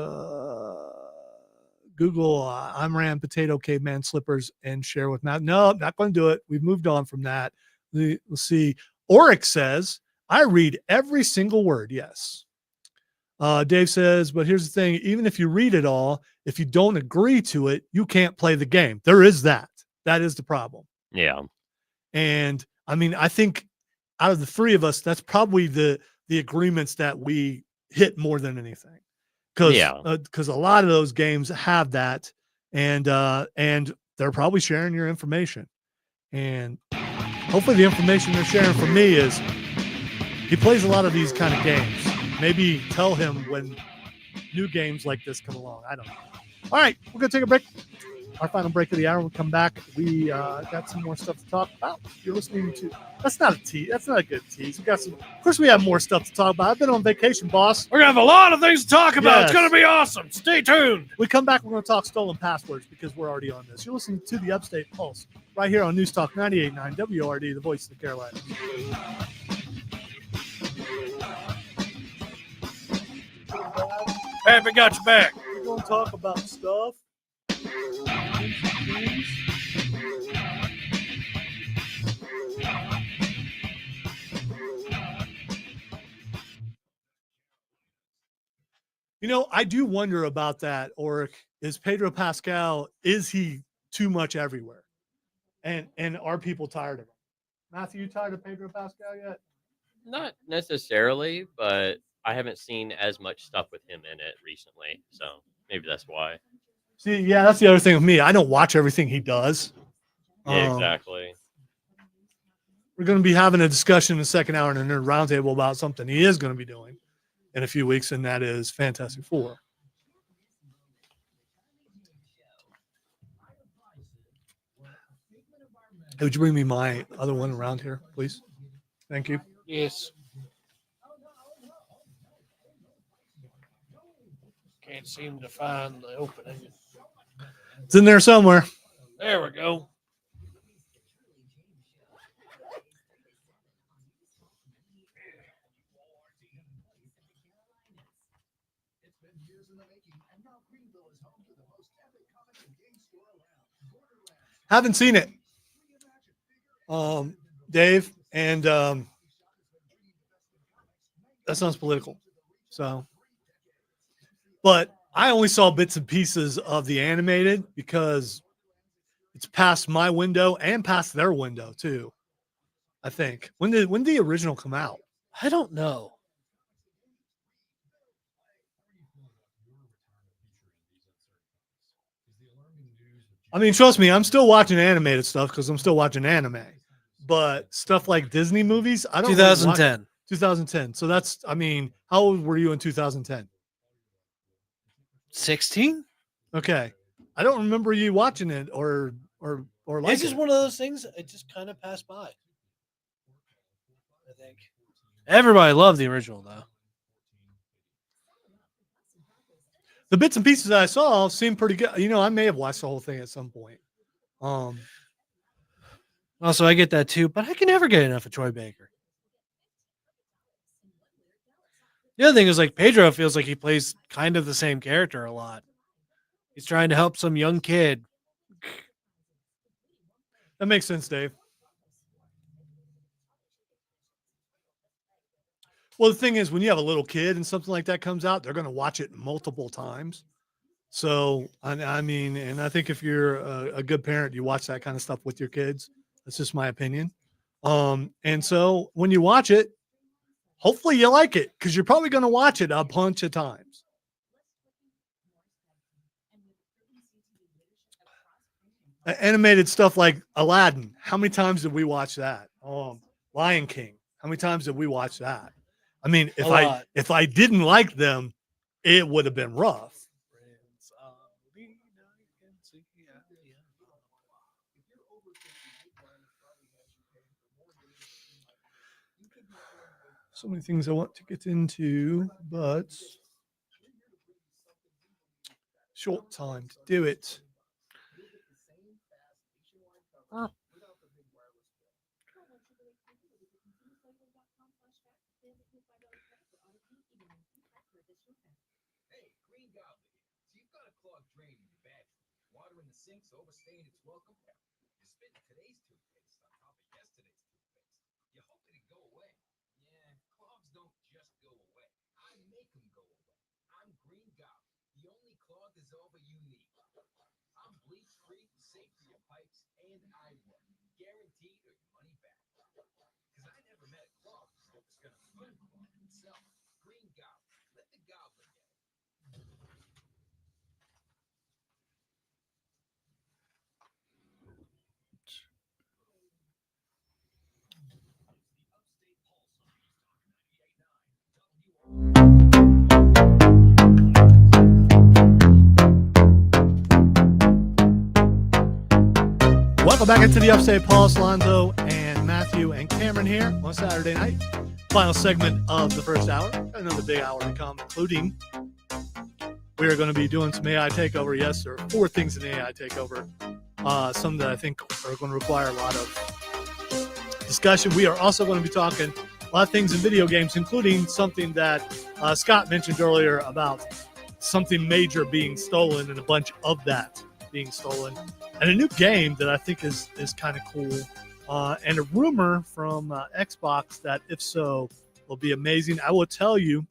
Google I'm Ram Potato Caveman Slippers and share with Matt. No, not going to do it. We've moved on from that. Let's see. Oric says I read every single word. Yes. Dave says, but here's the thing. Even if you read it all, if you don't agree to it, you can't play the game. There is that. That is the problem. Yeah. And I mean, I think out of the three of us, that's probably the agreements that we hit more than anything. Because a lot of those games have that, and they're probably sharing your information. And hopefully the information they're sharing from me is he plays a lot of these kind of games. Maybe tell him when new games like this come along. I don't know. All right, we're going to take a break. Our final break of the hour. We'll come back. We got some more stuff to talk about. You're listening to... That's not a tease. That's not a good tease. We got some... Of course, we have more stuff to talk about. I've been on vacation, boss. We're going to have a lot of things to talk about. Yes. It's going to be awesome. Stay tuned. We come back, we're going to talk stolen passwords because we're already on this. You're listening to the Upstate Pulse right here on News Talk 98.9 WRD, the voice of the Carolinas. Pappy got your back. We're going to talk about stuff. You know, I do wonder about that, Oric. Is Pedro Pascal, is he too much everywhere? And are people tired of him? Matthew, you tired of Pedro Pascal yet? Not necessarily, but I haven't seen as much stuff with him in it recently, so maybe that's why. See, yeah, that's the other thing with me. I don't watch everything he does. Yeah, exactly. We're going to be having a discussion in the second hour in a Nerd Roundtable about something he is going to be doing in a few weeks, and that is Fantastic Four. Hey, would you bring me my other one around here, please? Thank you. Yes. Can't seem to find the opening. It's in there somewhere. There we go. Haven't seen it. Dave, and That sounds political. So, but I only saw bits and pieces of the animated because it's past my window and past their window too. I think. When did the original come out? I don't know. I mean, trust me, I'm still watching animated stuff because I'm still watching anime. But stuff like Disney movies, I don't. 2010. 2010. So that's. I mean, how old were you in 2010? 16? Okay, I don't remember you watching it or like It's just one of those things. It just kind of passed by. I think everybody loved the original though. The bits and pieces I saw seemed pretty good. You know, I may have watched the whole thing at some point. Also, I get that too, but I can never get enough of Troy Baker. The other thing is like Pedro feels like he plays kind of the same character a lot. He's trying to help some young kid. That makes sense, Dave. Well, the thing is, when you have a little kid and something like that comes out, they're going to watch it multiple times. So, I mean, and I think if you're a good parent, you watch that kind of stuff with your kids. That's just my opinion. And so when you watch it, hopefully you like it because you're probably going to watch it a bunch of times. Animated stuff like Aladdin. How many times did we watch that? Lion King. How many times did we watch that? I mean, if I didn't like them, it would have been rough. So many things I want to get into, but short time to do it. Sinks overstaying its welcome. You're spitting today's toothpaste on top of yesterday's toothpaste. You hope it'd go away. Yeah, clogs don't just go away. I make them go away. I'm Green Goblin, the only clog dissolver you need. I'm bleach free, safe for your pipes, and I work. Guaranteed or your money back. Because I never met a clog that was going to unclog itself. Green Goblin, let the goblin get it. Welcome back into the Upstate Pulse. Lonzo and Matthew and Cameron here on Saturday night. Final segment of the first hour. Another big hour to come, including we are going to be doing some AI Takeover. Yes, there are 4 things in AI Takeover. Some that I think are going to require a lot of discussion. We are also going to be talking a lot of things in video games, including something that Scott mentioned earlier about something major being stolen and a bunch of that being stolen, and a new game that I think is kind of cool, and a rumor from Xbox that if so will be amazing. I will tell you.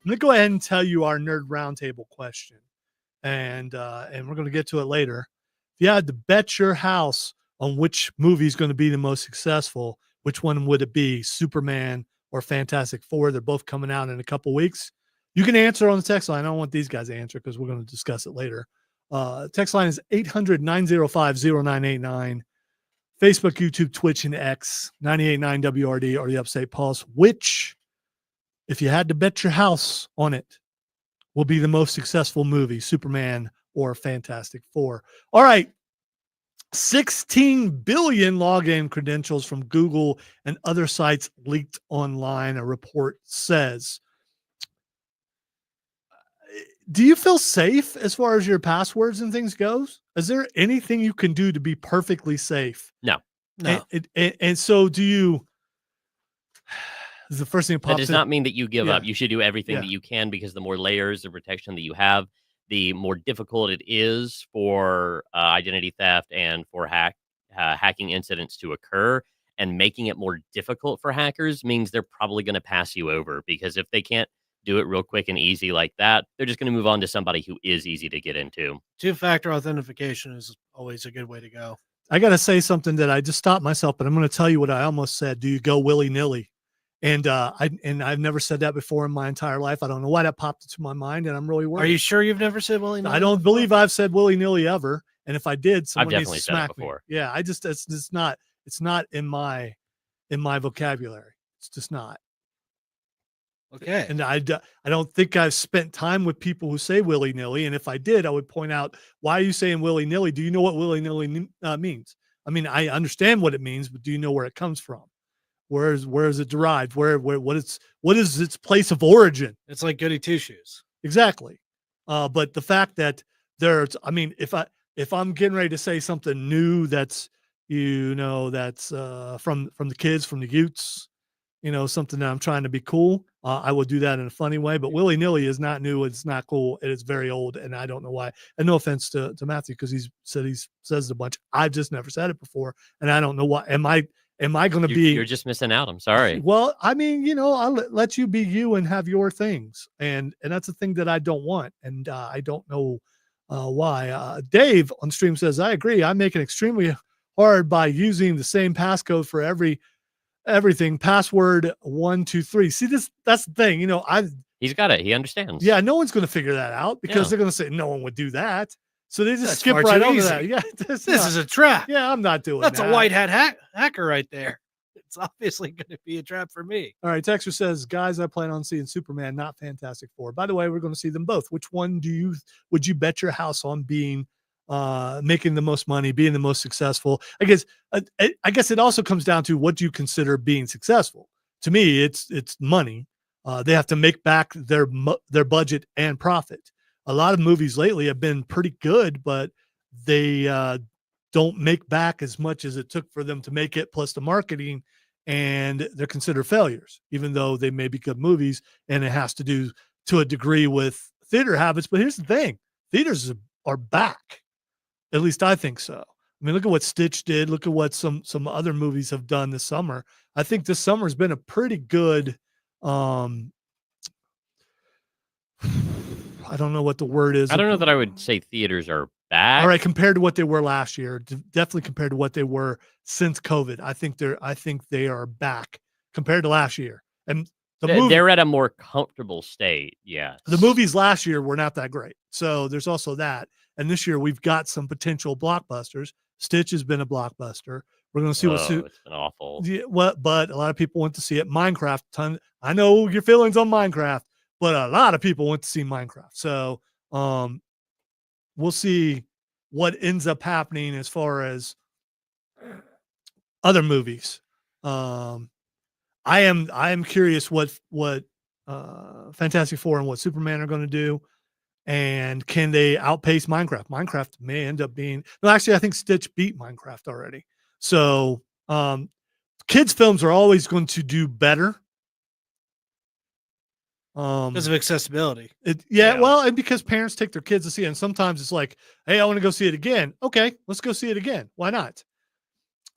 I'm going to go ahead and tell you our nerd roundtable question, and we're going to get to it later. If you had to bet your house on which movie is going to be the most successful, which one would it be, Superman or Fantastic Four? They're both coming out in a couple weeks. You can answer on the text line. I don't want these guys to answer because we're going to discuss it later. Text line is 800-905-0989. Facebook, YouTube, Twitch, and X, 98.9 WRD or the Upstate Pulse. Which, if you had to bet your house on it, will be the most successful movie, Superman or Fantastic Four? All right. 16 billion login credentials from Google and other sites leaked online, a report says. Do you feel safe as far as your passwords and things goes? Is there anything you can do to be perfectly safe? No. And so do you? This is the first thing that pops That does not mean that you give up. You should do everything that you can, because the more layers of protection that you have, the more difficult it is for identity theft and for hacking incidents to occur. and making it more difficult for hackers means they're probably going to pass you over, because if they can't do it real quick and easy like that, they're just going to move on to somebody who is easy to get into. Two-factor authentication is always a good way to go. I got to say something that I just stopped myself, but I'm going to tell you what I almost said. Do you go willy-nilly? And I've never said that before in my entire life. I don't know why that popped into my mind, and I'm really worried. Are you sure you've never said willy-nilly? I don't believe I've said willy-nilly ever. And if I did, someone needs definitely to said it smack me. before. Yeah, it's not in my vocabulary. It's just not. Okay. And I don't think I've spent time with people who say willy-nilly. And if I did, I would point out, why are you saying willy-nilly? Do you know what willy-nilly means? I mean, I understand what it means, but do you know where it comes from? Where is it derived? What is its place of origin? It's like goody two-shoes. Exactly. But the fact that I mean, if I'm getting ready to say something new that's from the kids, from the youths, something that I'm trying to be cool, I will do that in a funny way. But willy-nilly is not new. It's not cool. It is very old, and I don't know why. And no offense to Matthew, because he says it a bunch. I've just never said it before, and I don't know why. Am I going to be? You're just missing out. I'm sorry. Well, I mean, I'll let you be you and have your things, and that's the thing that I don't want, and I don't know why. Dave on stream says, I agree. I make it extremely hard by using the same passcode for everything. Password 123. See, that's the thing. He's got it. He understands. Yeah, no one's going to figure that out, because Yeah. they're going to say no one would do that. So they just That's skip far right too over easy. that. Yeah, This is a trap. yeah, I'm not doing That's that. a white hat hacker right there. It's obviously going to be a trap for me. All right, Texter says, guys, I plan on seeing Superman, not Fantastic Four. By the way, we're going to see them both. Which one would you bet your house on being making the most money, being the most successful? I guess it also comes down to, what do you consider being successful? To me, it's money. They have to make back their budget and profit. A lot of movies lately have been pretty good, but they don't make back as much as it took for them to make it, plus the marketing, and they're considered failures, even though they may be good movies. And it has to do to a degree with theater habits. But here's the thing: theaters are back. At least I think so. I mean, look at what Stitch did. Look at what some other movies have done this summer. I think this summer has been a pretty good, I don't know what the word is. I don't know that I would say theaters are back. All right, compared to what they were last year, definitely compared to what they were since COVID. I think they are back compared to last year. And They're at a more comfortable state. Yeah. the movies last year were not that great. So there's also that. And this year we've got some potential blockbusters. Stitch has been a blockbuster. We're going to see it's been awful. but a lot of people went to see it. Minecraft, I know your feelings on Minecraft, but a lot of people went to see Minecraft. So we'll see what ends up happening as far as other movies. I am curious what Fantastic Four and what Superman are going to do, and can they outpace Minecraft? Minecraft may end up being, no, actually, I think Stitch beat Minecraft already. So kids' films are always going to do better. Because of accessibility. Yeah. Well, and because parents take their kids to see it, and sometimes it's like, hey, I want to go see it again. Okay, let's go see it again. Why not?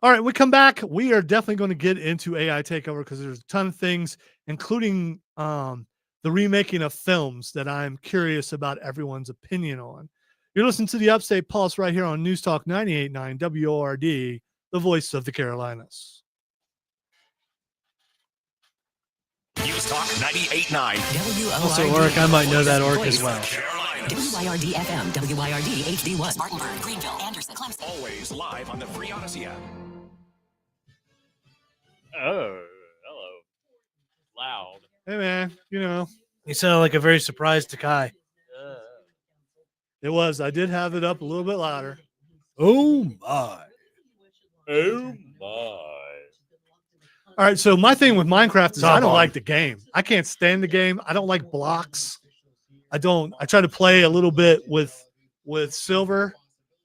All right, we come back. We are definitely going to get into AI Takeover, because there's a ton of things, including the remaking of films, that I'm curious about everyone's opinion on. You're listening to the Upstate Pulse right here on News Talk 98.9 WORD, the voice of the Carolinas. News Talk 98.9 WORD. Also, Orc, I might know that Orc as well. WYRD FM, WYRD HD1, Spartanburg, Greenville, Anderson, Clemson. Always live on the free Odyssey app. Oh, hello. Loud. Hey, man, You sound like a very surprised Takai. it was. I did have it up a little bit louder. Oh, my. Oh, my. All right, so my thing with Minecraft is Top I don't on. like the game. I can't stand the game. I don't like blocks. I try to play a little bit with Silver.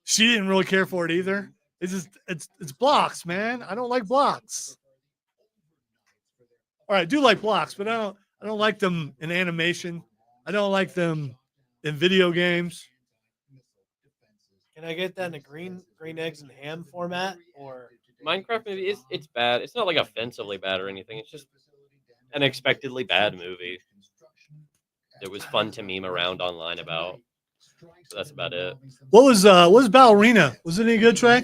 She didn't really care for it either. It's blocks, man. I don't like blocks. All right, I do like blocks, but I don't like them in animation. I don't like them in video games. Can I get that in a green eggs and ham format? Or Minecraft movie it's bad. It's not like offensively bad or anything. It's just an expectedly bad movie. It was fun to meme around online about. But that's about it. What was Ballerina? Was it any good, Trey?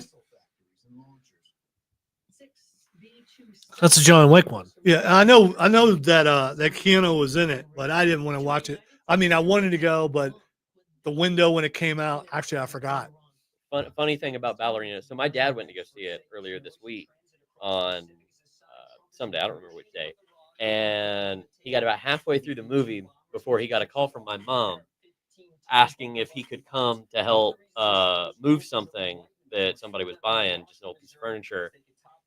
That's a John Wick one. Yeah, I know that Keanu was in it, but I didn't want to watch it. I mean, I wanted to go, but the window when it came out, actually, I forgot. Funny thing about Ballerina. So my dad went to go see it earlier this week on someday. I don't remember which day. And he got about halfway through the movie before he got a call from my mom asking if he could come to help move something that somebody was buying, just an old piece of furniture.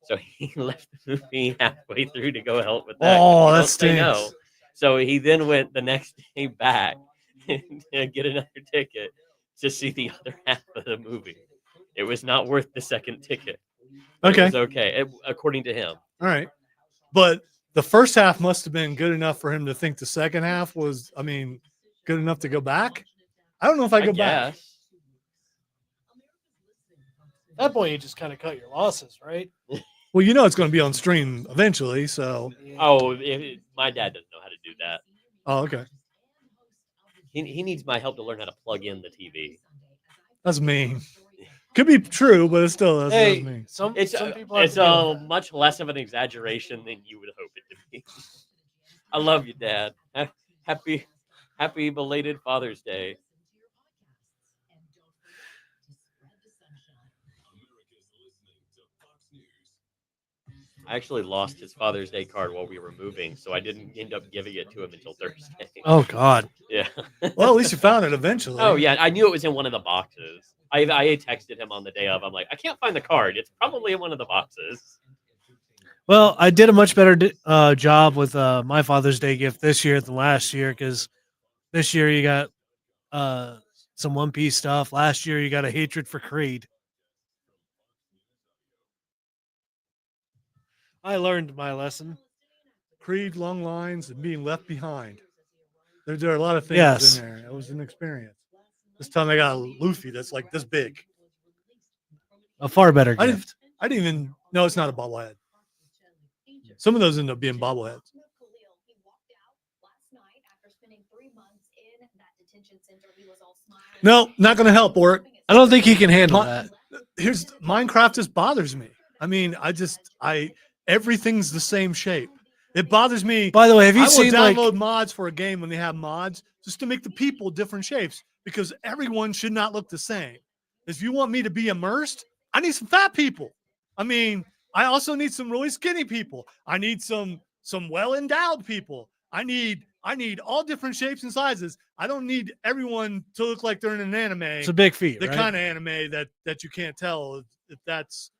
So he left the movie halfway through to go help with that. Oh, You that don't say no. stinks. So he then went the next day back and get another ticket to see the other half of the movie. It was not worth the second ticket. Okay. It was okay, according to him. All right. But the first half must have been good enough for him to think the second half was, I mean, good enough to go back. I don't know if I go back. guess. At that point, you just kind of cut your losses, right? Well, you know it's going to be on stream eventually, so. Oh, my dad doesn't know how to do that. Oh, okay. He needs my help to learn how to plug in the TV. That's mean. Could be true, but it's still that's Hey, mean. some It's people have it's to deal with that. much less of an exaggeration than you would hope it to be. I love you, Dad. Happy belated Father's Day. I actually lost his Father's Day card while we were moving, so I didn't end up giving it to him until Thursday. Oh God. Yeah. Well, at least you found it eventually. Oh yeah, I knew it was in one of the boxes. I texted him on the day of. I'm like, I can't find the card. It's probably in one of the boxes. Well, I did a much better job with my Father's Day gift this year than last year because this year you got some One Piece stuff. Last year you got a hatred for Creed. I learned my lesson. Creed, long lines, and being left behind. There are a lot of things Yes. in there. It was an experience. This time I got a Luffy that's like this big. A far better I gift. didn't even know it's not a bobblehead. Some of those end up being bobbleheads. No, not going to help, Oric. I don't think he can handle My- that. Here's Minecraft just bothers me. I mean, everything's the same shape. It bothers me. By the way, have you I will seen download mods for a game when they have mods just to make the people different shapes because everyone should not look the same. If you want me to be immersed, I need some fat people. I mean, I also need some really skinny people. I need some well-endowed people. I need all different shapes and sizes. I don't need everyone to look like they're in an anime. It's a big feat, The right? kind of anime that you can't tell if that's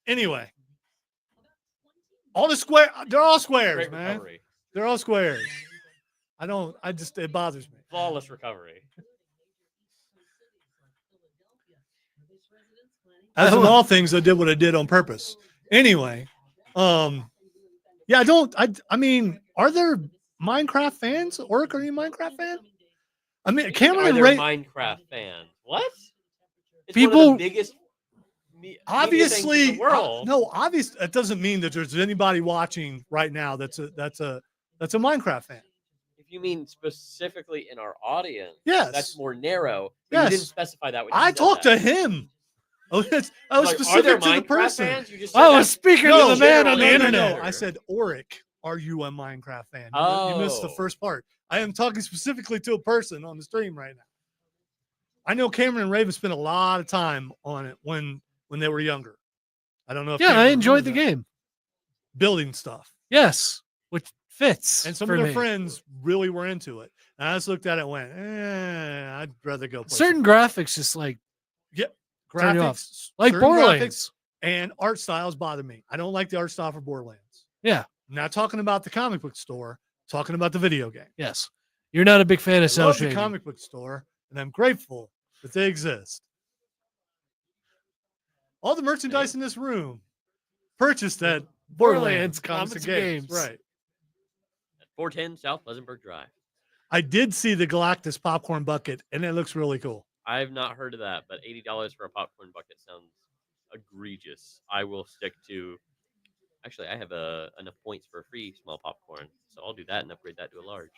anyway. All the square, they're all squares, Great man. recovery. They're all squares. It bothers me. Flawless recovery. As in all things, I did what I did on purpose. Anyway, yeah, I mean, are there Minecraft fans? Oric, are you a Minecraft fan? I mean, Cameron Are and there Ray, Minecraft fans? What? It's one People- of the biggest media things in obviously, the world. no, obviously, that doesn't mean that there's anybody watching right now that's a Minecraft fan. If you mean specifically in our audience, Yes. that's more narrow. But Yes. you didn't specify that. When you I said talked that. to him. I was Like, are there specific to the Minecraft person. fans? You just said I that. was speaking No, to the man on the generally, internet. No, I said, Oric, are you a Minecraft fan? You missed the Oh. first part. I am talking specifically to a person on the stream right now. I know Cameron and Raven spent a lot of time on it when they were younger. I don't know if Yeah, I Cameron enjoyed the remembers that. game. Building stuff. Yes, which fits. And some for of their me. friends really were into it. And I just looked at it and went, I'd rather go play Certain graphics just like turn you off. graphics. Like certain Borderlands. graphics and art styles bother me. I don't like the art style for Borderlands. Yeah. I'm not talking about the comic book store, talking about the video game. Yes. You're not a big fan I of cell love the shading. comic book store, and I'm grateful that they exist. All the merchandise in this room purchased at Borderlands Comics and Games. Right. At 410 South Pleasantburg Drive. I did see the Galactus popcorn bucket, and it looks really cool. I've not heard of that, but $80 for a popcorn bucket sounds egregious. I will stick to. Actually, I have enough points for a free small popcorn, so I'll do that and upgrade that to a large.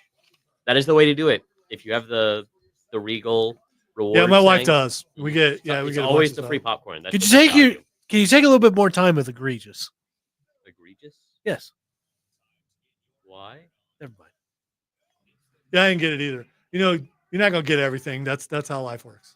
That is the way to do it. If you have the Regal reward, Yeah, my wife thing, does. We get we it's get a always bunch the of free stuff. popcorn. That's Could the you best take your? value. Can you take a little bit more time with egregious? Egregious? Yes. Why? Never mind. Yeah, I didn't get it either. You know, you're not gonna get everything. That's how life works.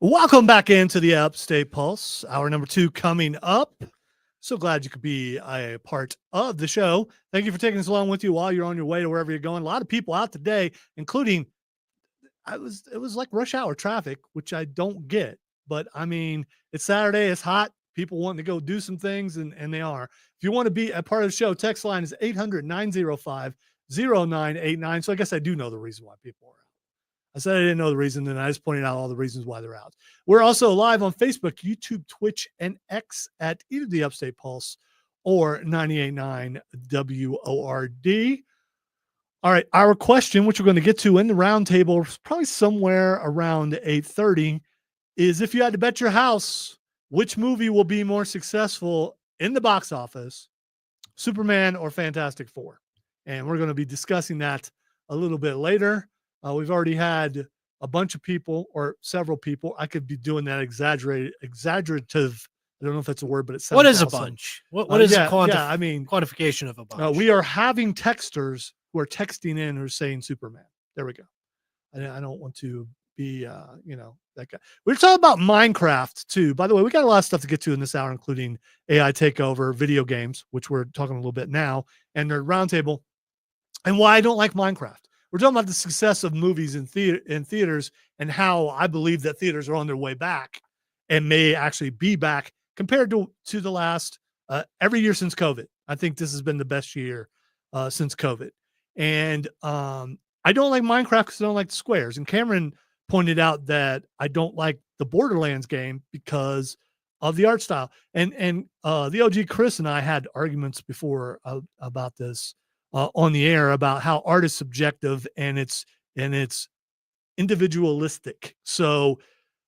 Welcome back into the Upstate Pulse. Hour number 2 coming up. So glad you could be a part of the show. Thank you for taking us along with you while you're on your way to wherever you're going. A lot of people out today, including it was like rush hour traffic, which I don't get. But I mean, it's Saturday, it's hot. People wanting to go do some things, and they are. If you want to be a part of the show, text line is 800-905-0989. So I guess I do know the reason why people are out. I said I didn't know the reason, and I just pointed out all the reasons why they're out. We're also live on Facebook, YouTube, Twitch, and X at either the Upstate Pulse or 98.9 WORD. All right, our question, which we're going to get to in the roundtable, probably somewhere around 8:30, is if you had to bet your house, which movie will be more successful in the box office, Superman or Fantastic Four? And we're going to be discussing that a little bit later. We've already had a bunch of people or several people. I could be doing that exaggerative. I don't know if that's a word, but it's what is a bunch? What is I mean, quantification of a bunch? we are having texters who are texting in who are saying Superman. There we go. I don't want to be, that guy. We're talking about Minecraft too. By the way, we got a lot of stuff to get to in this hour, including AI Takeover, video games, which we're talking a little bit now, and the roundtable, and why I don't like Minecraft. We're talking about the success of movies in theaters and how I believe that theaters are on their way back and may actually be back compared to the last every year since COVID. I think this has been the best year since COVID. And I don't like Minecraft because I don't like the squares. And Cameron pointed out that I don't like the Borderlands game because of the art style. And the OG Chris and I had arguments before about this on the air about how art is subjective and it's individualistic. So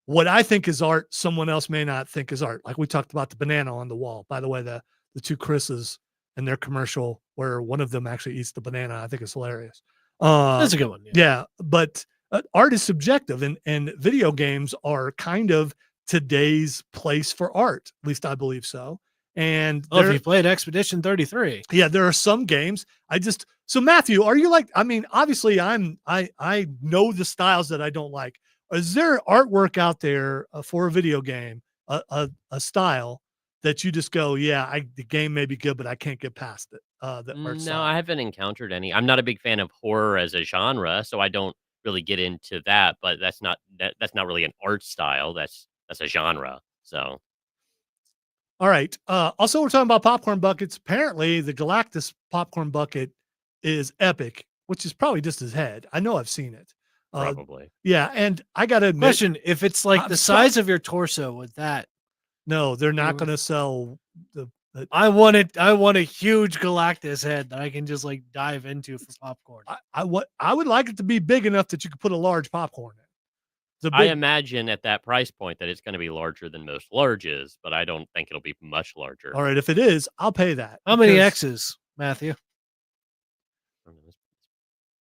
what I think is art, someone else may not think is art. Like we talked about the banana on the wall. By the way, the two Chris's and their commercial where one of them actually eats the banana, I think is hilarious. That's a good one. Yeah, but art is subjective, and video games are kind of today's place for art. At least I believe so. And if you played Expedition 33, yeah, there are some games. So Matthew, are you like? I mean, obviously, I know the styles that I don't like. Is there artwork out there for a video game, a style that you just go, yeah, the game may be good, but I can't get past it? No, I haven't encountered any. I'm not a big fan of horror as a genre, so I don't really get into that. But that's not really an art style. That's a genre. So. All right. Also, we're talking about popcorn buckets. Apparently, the Galactus popcorn bucket is epic, which is probably just his head. I know I've seen it. Probably. Yeah, and I got to admit. Question, if it's like the size of your torso with that. No, they're not going to sell the. I want a huge Galactus head that I can just like dive into for popcorn. I would like it to be big enough that you could put a large popcorn in. I imagine at that price point that it's going to be larger than most larges, but I don't think it'll be much larger. All right, if it is, I'll pay that. How many X's, Matthew?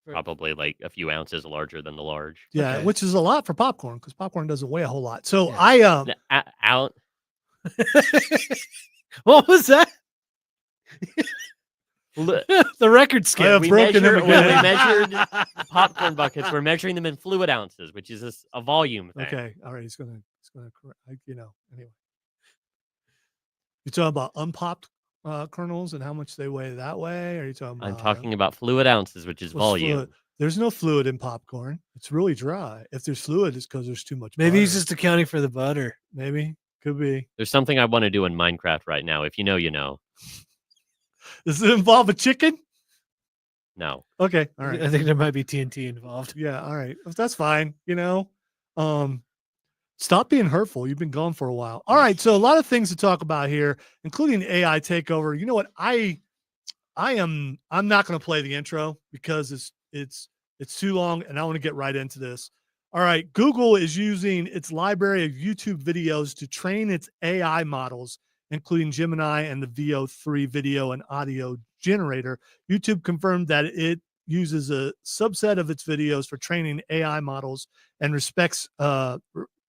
Probably like a few ounces larger than the large. Yeah, okay. Which is a lot for popcorn because popcorn doesn't weigh a whole lot. So yeah. Out. What was that? The record scale. We measured popcorn buckets. We're measuring them in fluid ounces, which is a volume thing. Okay. All right. He's gonna correct. Anyway. You talking about unpopped kernels and how much they weigh that way? Or are you talking about? I'm talking about fluid ounces, which is volume. Fluid? There's no fluid in popcorn. It's really dry. If there's fluid, it's because there's too much. Maybe butter. he's just accounting for the butter. Maybe. Could be. There's something I want to do in Minecraft right now. If you know, you know. Does it involve a chicken? No. Okay. All right. I think there might be TNT involved. Yeah. All right. That's fine. Stop being hurtful. You've been gone for a while. All right. So a lot of things to talk about here, including AI Takeover. You know what? I I'm not going to play the intro because it's too long, and I want to get right into this. All right, Google is using its library of YouTube videos to train its AI models, including Gemini and the VO3 video and audio generator. YouTube confirmed that it uses a subset of its videos for training AI models and respects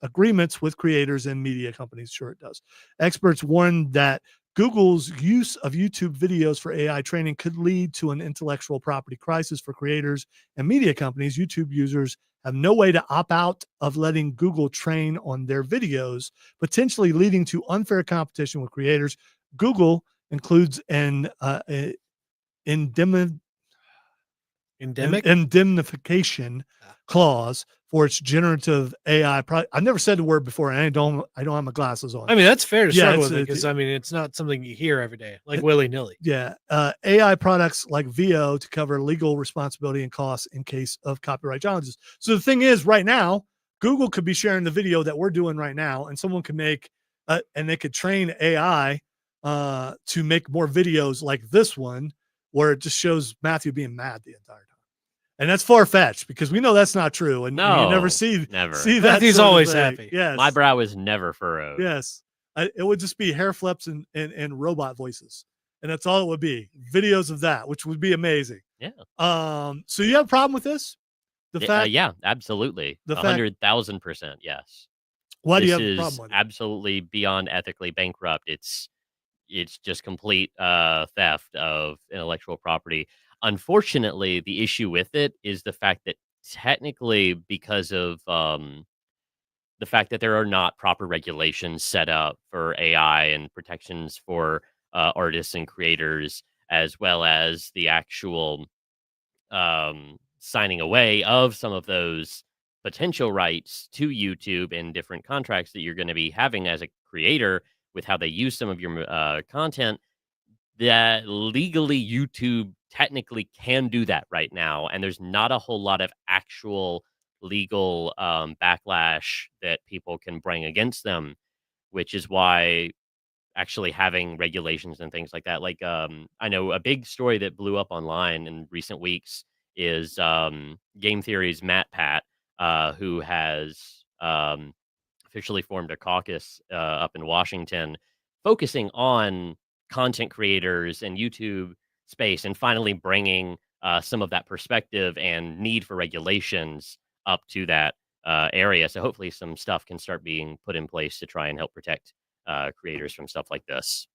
agreements with creators and media companies. Sure, it does. Experts warn that Google's use of YouTube videos for AI training could lead to an intellectual property crisis for creators and media companies. YouTube users have no way to opt out of letting Google train on their videos, potentially leading to unfair competition with creators. Google includes an indemnification clause for its generative AI. I've never said the word before, and I don't have my glasses on. I mean, that's fair to Yeah, struggle with it because I mean, it's not something you hear every day, like willy nilly. Yeah, AI products like VO to cover legal responsibility and costs in case of copyright challenges. So the thing is, right now, Google could be sharing the video that we're doing right now, and someone can make, and they could train AI to make more videos like this one, where it just shows Matthew being mad the entire time. And that's far fetched because we know that's not true. And you never see never. that. Matthew's sort of always thing. happy. Yes. My brow is never furrowed. Yes. It would just be hair flips and robot voices. And that's all it would be. Videos of that, which would be amazing. Yeah. So you have a problem with this? Yeah, absolutely. 100,000%. Yes. Why do you have This a problem is with it? absolutely beyond ethically bankrupt. It's just complete theft of intellectual property. Unfortunately, the issue with it is the fact that technically, because of the fact that there are not proper regulations set up for AI and protections for artists and creators, as well as the actual signing away of some of those potential rights to YouTube and different contracts that you're going to be having as a creator with how they use some of your content, that legally YouTube technically can do that right now. And there's not a whole lot of actual legal backlash that people can bring against them, which is why actually having regulations and things like that. Like, I know a big story that blew up online in recent weeks is Game Theory's Matt Pat, who has officially formed a caucus up in Washington focusing on content creators and YouTube space and finally bringing some of that perspective and need for regulations up to that area. So hopefully some stuff can start being put in place to try and help protect creators from stuff like this.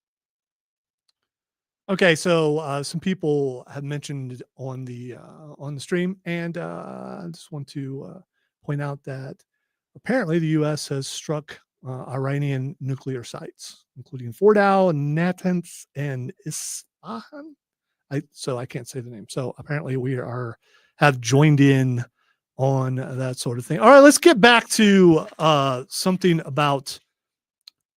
Okay, so some people have mentioned on the stream, and I just want to point out that apparently the U.S. has struck Iranian nuclear sites, including Fordow, Natanz, and Isfahan. So I can't say the name. So apparently we have joined in on that sort of thing. All right, let's get back to something about.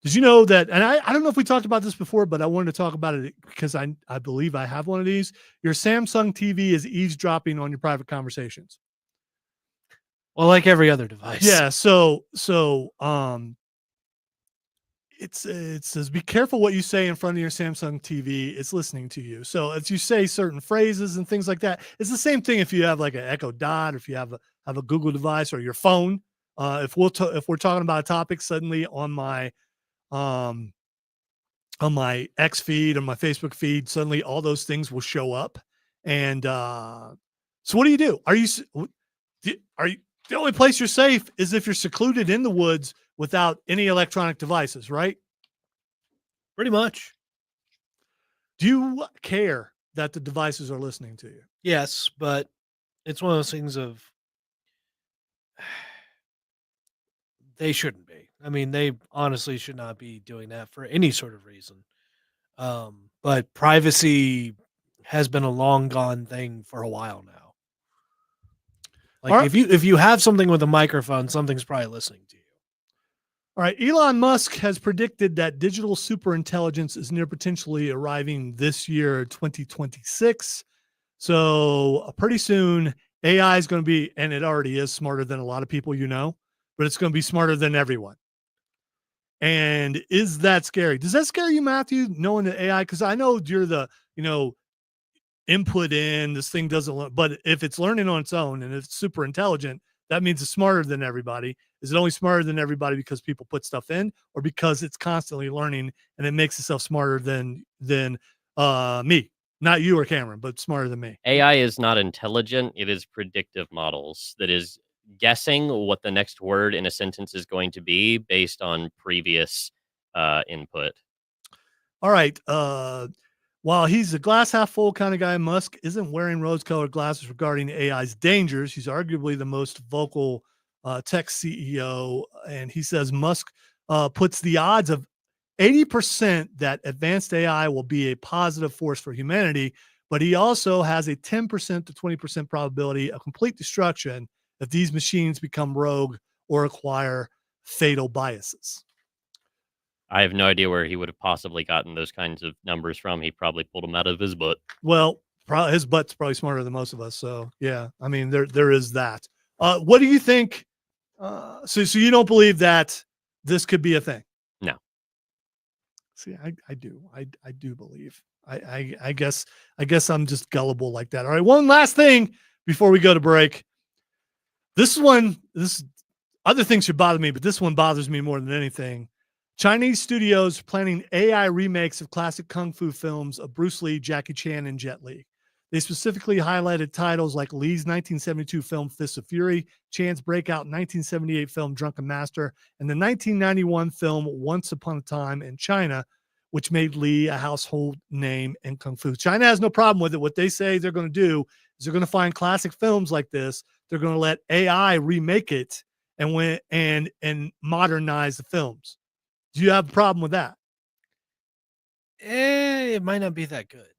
Did you know that, and I don't know if we talked about this before, but I wanted to talk about it because I believe I have one of these. Your Samsung TV is eavesdropping on your private conversations. Well, like every other device. Yeah. So it says be careful what you say in front of your Samsung TV. It's listening to you. So if you say certain phrases and things like that, it's the same thing if you have like an Echo Dot or if you have a Google device or your phone. If we're talking about a topic, suddenly on my X feed, on my Facebook feed, suddenly all those things will show up. And so what do? Are you the only place you're safe is if you're secluded in the woods without any electronic devices, right? Pretty much. Do you care that the devices are listening to you? Yes, but it's one of those things of they shouldn't be. I mean, they honestly should not be doing that for any sort of reason. But privacy has been a long gone thing for a while now. Like All right. if you have something with a microphone, something's probably listening to you. All right. Elon Musk has predicted that digital superintelligence is near potentially arriving this year, 2026. So pretty soon, AI is going to be, and it already is, smarter than a lot of people but it's going to be smarter than everyone. And is that scary? Does that scare you, Matthew, knowing that AI? Because I know you're input in. This thing doesn't learn. But if it's learning on its own and it's super intelligent, that means it's smarter than everybody. Is it only smarter than everybody because people put stuff in, or because it's constantly learning and it makes itself smarter than me? Not you or Cameron, but smarter than me. AI is not intelligent. It is predictive models that is guessing what the next word in a sentence is going to be based on previous input. All right. While he's a glass half full kind of guy, Musk isn't wearing rose-colored glasses regarding AI's dangers. He's arguably the most vocal tech CEO, and he says Musk puts the odds of 80% that advanced AI will be a positive force for humanity, but he also has a 10% to 20% probability of complete destruction if these machines become rogue or acquire fatal biases. I have no idea where he would have possibly gotten those kinds of numbers from. He probably pulled them out of his butt. Well, his butt's probably smarter than most of us. So yeah, I mean, there is that. What do you think? So you don't believe that this could be a thing? No. See, I do. I do believe. I guess I'm just gullible like that. All right, one last thing before we go to break. This other things should bother me, but this one bothers me more than anything. Chinese studios planning AI remakes of classic kung fu films of Bruce Lee, Jackie Chan, and Jet Li. They specifically highlighted titles like Lee's 1972 film Fists of Fury, Chan's breakout 1978 film Drunken Master, and the 1991 film Once Upon a Time in China, which made Lee a household name in kung fu. China has no problem with it. What they say they're going to do is they're going to find classic films like this. They're going to let AI remake it and modernize the films. Do you have a problem with that? It might not be that good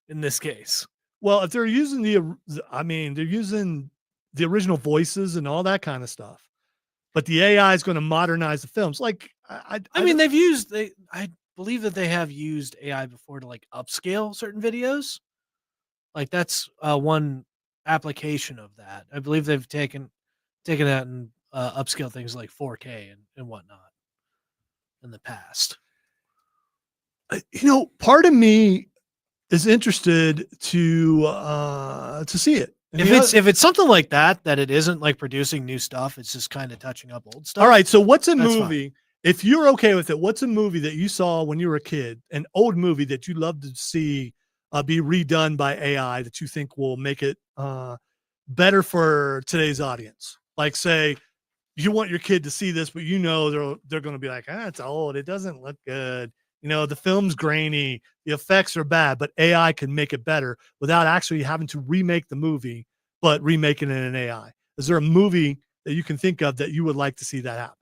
in this case. Well, if they're using they're using the original voices and all that kind of stuff, but the AI is going to modernize the films. Like, I believe that they have used AI before to like upscale certain videos. Like that's one application of that. I believe they've taken that and upscale things like 4K and whatnot in the past. Part of me is interested to see it. If it's something like that it isn't like producing new stuff, it's just kind of touching up old stuff. All right. So what's a That's movie? Fine. If you're okay with it, what's a movie that you saw when you were a kid, an old movie that you love to see be redone by AI that you think will make it better for today's audience? Like, say, you want your kid to see this, but they're going to be like, it's old. It doesn't look good. The film's grainy. The effects are bad, but AI can make it better without actually having to remake the movie, but remaking it in AI. Is there a movie that you can think of that you would like to see that happen?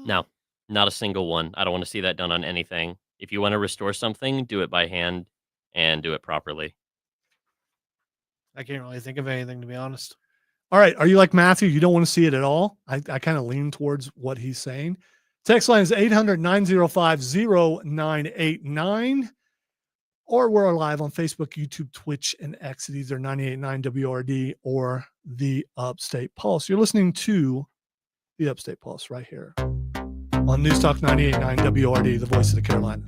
No, not a single one. I don't want to see that done on anything. If you want to restore something, do it by hand and do it properly. I can't really think of anything, to be honest. All right. Are you like Matthew? You don't want to see it at all? I kind of lean towards what he's saying. Text line is 800-905-0989. Or we're live on Facebook, YouTube, Twitch, and X at either 98.9 WRD or the Upstate Pulse. You're listening to the Upstate Pulse right here on News Talk 98.9 WRD, the voice of the Carolinas.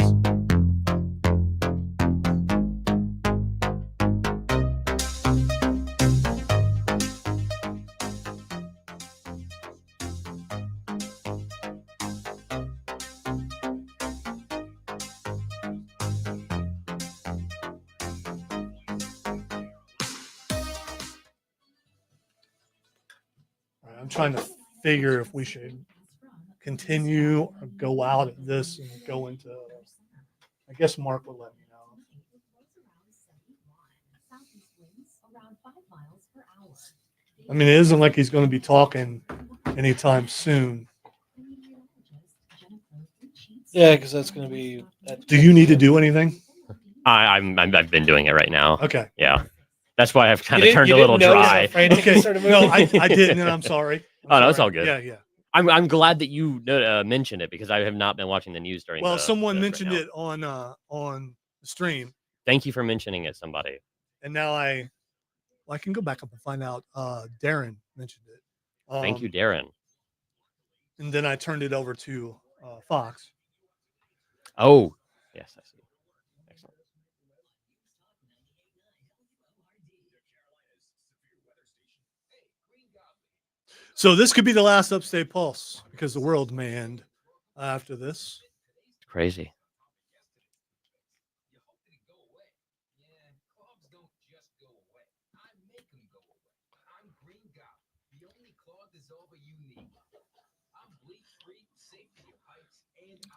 I'm trying to figure if we should continue or go out at this and go into, I guess Mark will let me know. I mean, it isn't like he's going to be talking anytime soon. Yeah, because that's going to be. Do you need to do anything? I've been doing it right now. Okay. Yeah. That's why I've kind of turned a little dry. Okay. No, I didn't, and I'm sorry. No, it's all good. Yeah. I'm glad that you mentioned it because I have not been watching the news during. Well, someone mentioned it on the stream. Thank you for mentioning it, somebody. And now I can go back up and find out. Darren mentioned it. Thank you, Darren. And then I turned it over to Fox. Oh, Yes, I see. Excellent. So this could be the last Upstate Pulse because the world may end after this. It's crazy.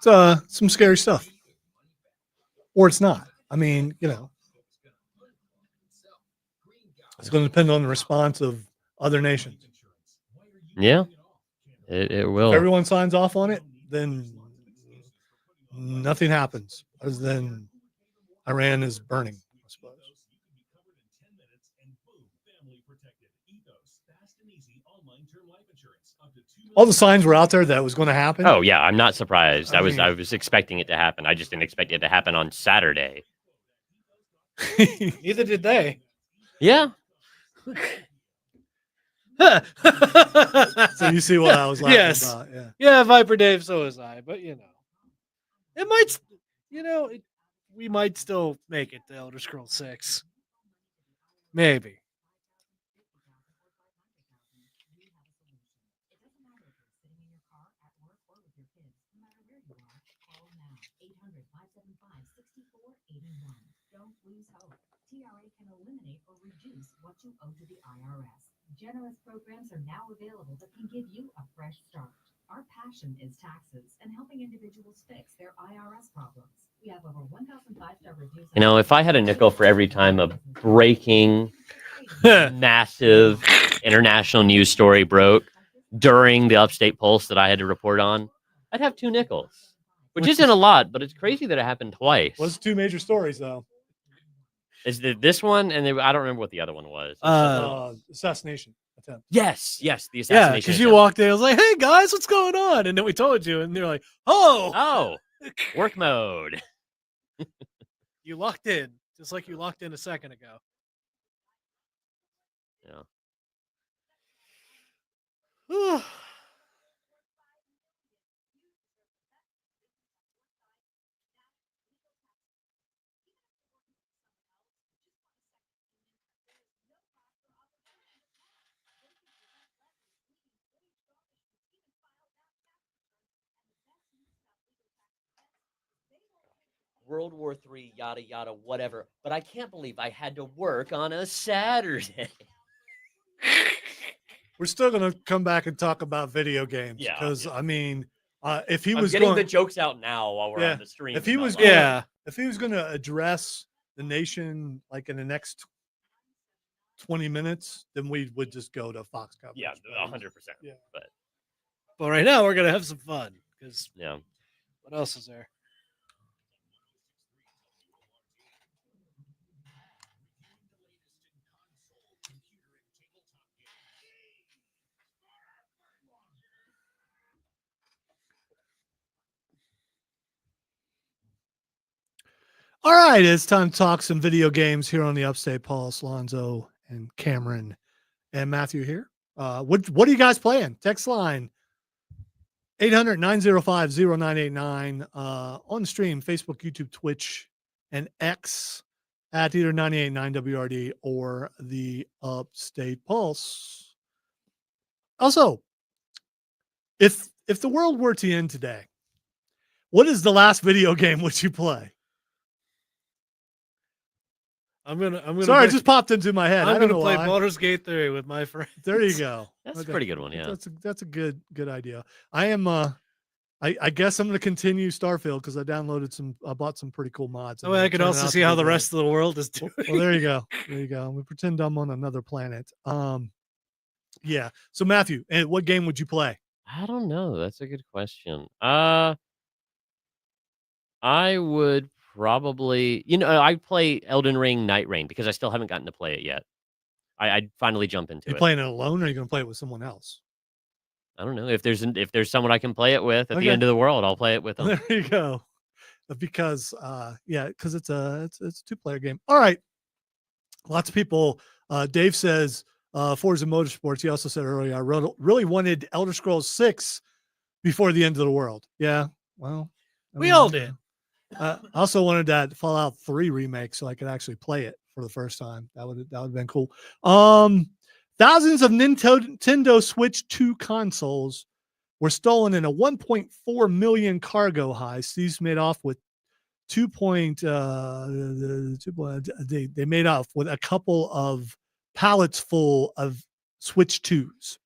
It's some scary stuff. Or it's not. I mean, you know, it's going to depend on the response of other nations. Yeah, it will. If everyone signs off on it, then nothing happens other than Iran is burning, I suppose. All the signs were out there that it was going to happen. Oh yeah, I'm not surprised. I I was expecting it to happen. I just didn't expect it to happen on Saturday. Neither did they. Yeah. So you see what I was laughing Yes. about. Yeah. Yeah, Viper Dave, so was I. But you know, it might, you know, we might still make it to Elder Scrolls 6. Maybe. Don't lose hope. TRA can eliminate or reduce what you owe to the IRS. Generous programs are now available that can give you a fresh start. Our passion is taxes and helping individuals fix their IRS problems. We have over 1,000 five-star reviews. You know, if I had a nickel for every time a breaking, massive international news story broke during the Upstate Pulse that I had to report on, I'd have 2 nickels, which isn't a lot, but it's crazy that it happened twice. Was 2 major stories though. Is this one, and I don't remember what the other one was. Assassination attempt. Yes, the Yeah, assassination. because you attempt. walked in, I was like, "Hey guys, what's going on?" And then we told you, and they're like, "Oh, work mode." you locked in, just like you locked in a second ago." Yeah. World War III, yada yada, whatever. But I can't believe I had to work on a Saturday. We're still going to come back and talk about video games. Yeah, Because, yeah. I mean, if he I'm was getting going the jokes out now while we're on the stream. If he was going, if he was going to address the nation like in the next 20 minutes, then we would just go to Fox coverage. Yeah, 100%. Yeah. But right now we're gonna have some fun because Yeah. what else is there? All right, it's time to talk some video games here on the Upstate Pulse. Lonzo and Cameron and Matthew here. What are you guys playing? Text line 800-905-0989 on the stream, Facebook, YouTube, Twitch, and X at either 98.9 WRD or the Upstate Pulse. Also, if the world were to end today, what is the last video game would you play? I'm gonna. Sorry, it just popped into my head. I'm I don't gonna know play why. Baldur's Gate 3 with my friends. There you go. That's a pretty good one. Yeah. That's a good idea. I am. I guess I'm going to continue Starfield because I bought some pretty cool mods. That way I can also see how the rest of the world is doing. Well, there you go. There you go. We pretend I'm on another planet. Yeah. So Matthew, and what game would you play? I don't know. That's a good question. I would probably, I play Elden Ring, Night Rain because I still haven't gotten to play it yet. I'd finally jump into You it. playing it alone, or are you going to play it with someone else? I don't know if there's someone I can play it with at the end of the world. I'll play it with them. There you go. Because because it's a 2-player game. All right. Lots of people. Dave says Forza Motorsports. He also said earlier, I really wanted Elder Scrolls 6 before the end of the world. Yeah. Well, We all did. I also wanted that Fallout 3 remake so I could actually play it for the first time. That would have been cool. Thousands of Nintendo Switch 2 consoles were stolen in a 1.4 million cargo heist. These made off with they made off with a couple of pallets full of Switch 2s.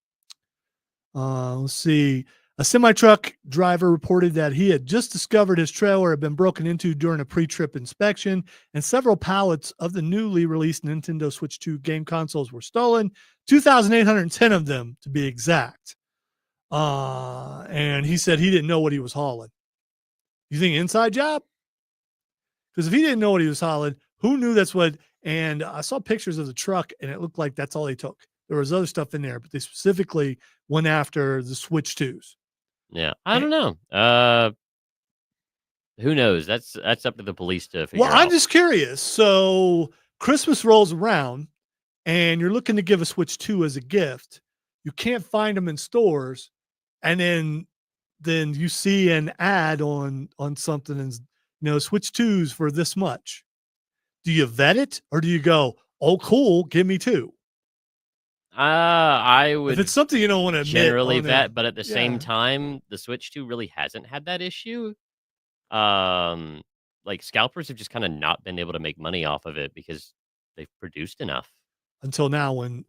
Let's see. A semi-truck driver reported that he had just discovered his trailer had been broken into during a pre-trip inspection, and several pallets of the newly released Nintendo Switch 2 game consoles were stolen, 2,810 of them to be exact. And he said he didn't know what he was hauling. You think inside job? Because if he didn't know what he was hauling, who knew that's what? And I saw pictures of the truck, and it looked like that's all they took. There was other stuff in there, but they specifically went after the Switch 2s. Yeah, I don't know. Who knows? That's up to the police to figure out. Well, I'm just curious. So Christmas rolls around, and you're looking to give a Switch 2 as a gift. You can't find them in stores, and then you see an ad on something, and Switch 2s for this much. Do you vet it, or do you go, "Oh, cool, give me 2"? I would. If it's something you don't want to admit, generally vet, but at the same time, the Switch 2 really hasn't had that issue. Like scalpers have just kind of not been able to make money off of it because they've produced enough. Until now, when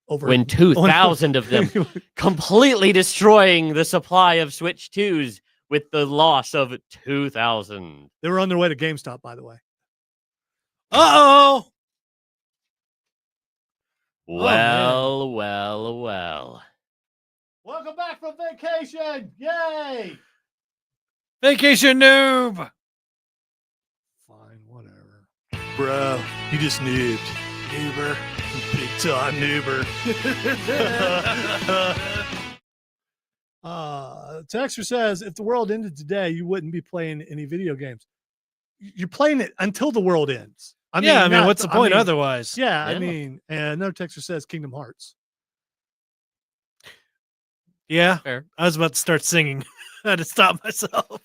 2,000 of them completely destroying the supply of Switch 2s with the loss of 2,000. They were on their way to GameStop, by the way. Uh-oh. Well. Welcome back from vacation. Yay. Vacation noob. Fine, whatever. Bro, you just noobed. Noober. Big time noober. Texter says, if the world ended today, you wouldn't be playing any video games. You're playing it until the world ends. I mean, what's the point otherwise? Yeah, I mean, and another texter says Kingdom Hearts. Yeah, fair. I was about to start singing. I had to stop myself.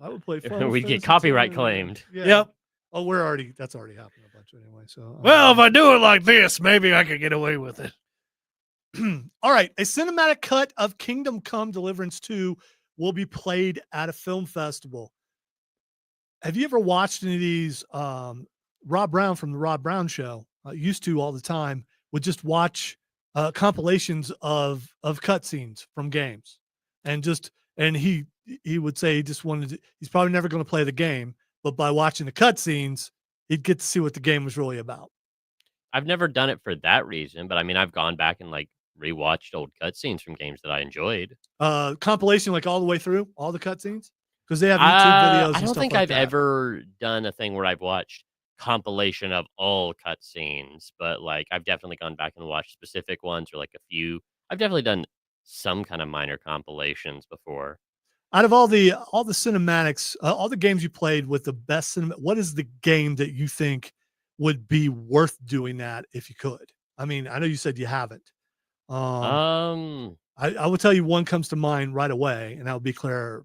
I would play. We'd get copyright claimed. Yeah. Yep. Oh, that's already happened a bunch anyway. So, well, if I do it like this, maybe I could get away with it. All right, a cinematic cut of Kingdom Come Deliverance 2 will be played at a film festival. Have you ever watched any of these? Rob Brown from the Rob Brown Show used to all the time would just watch compilations of cutscenes from games, and he would say he just wanted to, he's probably never going to play the game, but by watching the cutscenes, he'd get to see what the game was really about. I've never done it for that reason, but I mean, I've gone back and like rewatched old cutscenes from games that I enjoyed. Compilation like all the way through all the cutscenes. Because they have YouTube videos. I don't think I've ever done a thing where I've watched compilation of all cutscenes, but like I've definitely gone back and watched specific ones or like a few. I've definitely done some kind of minor compilations before. Out of all the cinematics, all the games you played with the best cinema, what is the game that you think would be worth doing that if you could? I mean, I know you said you haven't. I will tell you one comes to mind right away, and that would be Claire.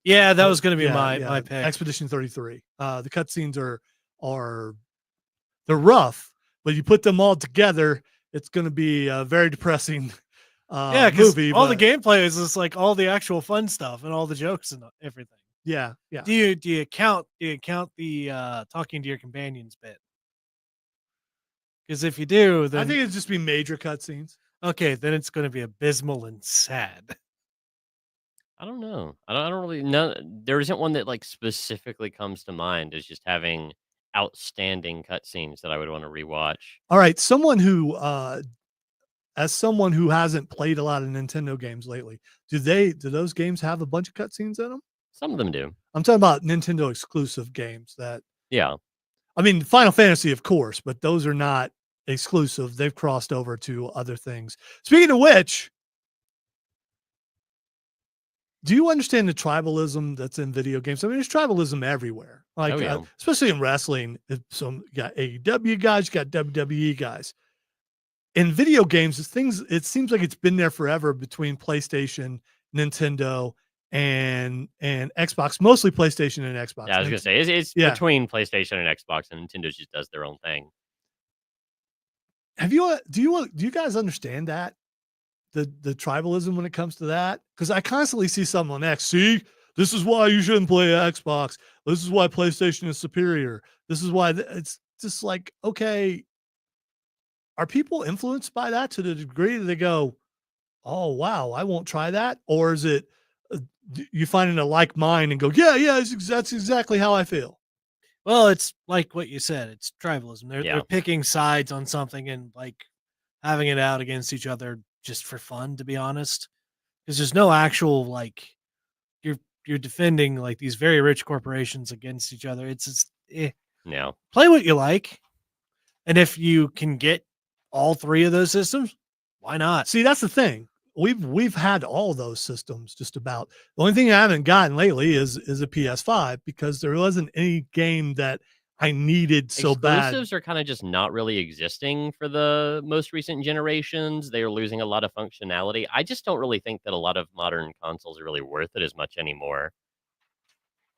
Yeah, that was going to be my pick. Expedition 33. The cutscenes they're rough, but you put them all together, it's going to be a very depressing movie. All the gameplay is just like all the actual fun stuff and all the jokes and everything. Yeah. Do you count the talking to your companions bit? Because if you do, then I think it'd just be major cutscenes. Okay, then it's going to be abysmal and sad. I don't know. I don't really know. There isn't one that like specifically comes to mind as just having outstanding cutscenes that I would want to rewatch. All right, as someone who hasn't played a lot of Nintendo games lately, do those games have a bunch of cutscenes in them? Some of them do. I'm talking about Nintendo exclusive games that. Yeah. I mean, Final Fantasy, of course, but those are not exclusive. They've crossed over to other things. Speaking of which, do you understand the tribalism that's in video games? I mean, there's tribalism everywhere, like especially in wrestling. You got AEW guys, you got WWE guys. In video games, it seems like it's been there forever between PlayStation, Nintendo, and Xbox, mostly PlayStation and Xbox. Yeah, I was gonna say it's Yeah. between PlayStation and Xbox, and Nintendo just does their own thing. Do you guys understand that? The tribalism when it comes to that? Because I constantly see something on X. See, this is why you shouldn't play Xbox. This is why PlayStation is superior. This is why it's just like, okay, are people influenced by that to the degree that they go, oh wow, I won't try that? Or is it you finding a like mind and go, yeah, that's exactly how I feel? Well, it's like what you said. It's tribalism. They're Yeah. they're picking sides on something and like having it out against each other just for fun, to be honest. Because there's no actual like you're defending like these very rich corporations against each other. It's just No. play what you like, and if you can get all three of those systems, why not? See, that's the thing. We've had all those systems just about. The only thing I haven't gotten lately is a PS5 because there wasn't any game that I needed so bad. Exclusives are kind of just not really existing for the most recent generations. They are losing a lot of functionality. I just don't really think that a lot of modern consoles are really worth it as much anymore.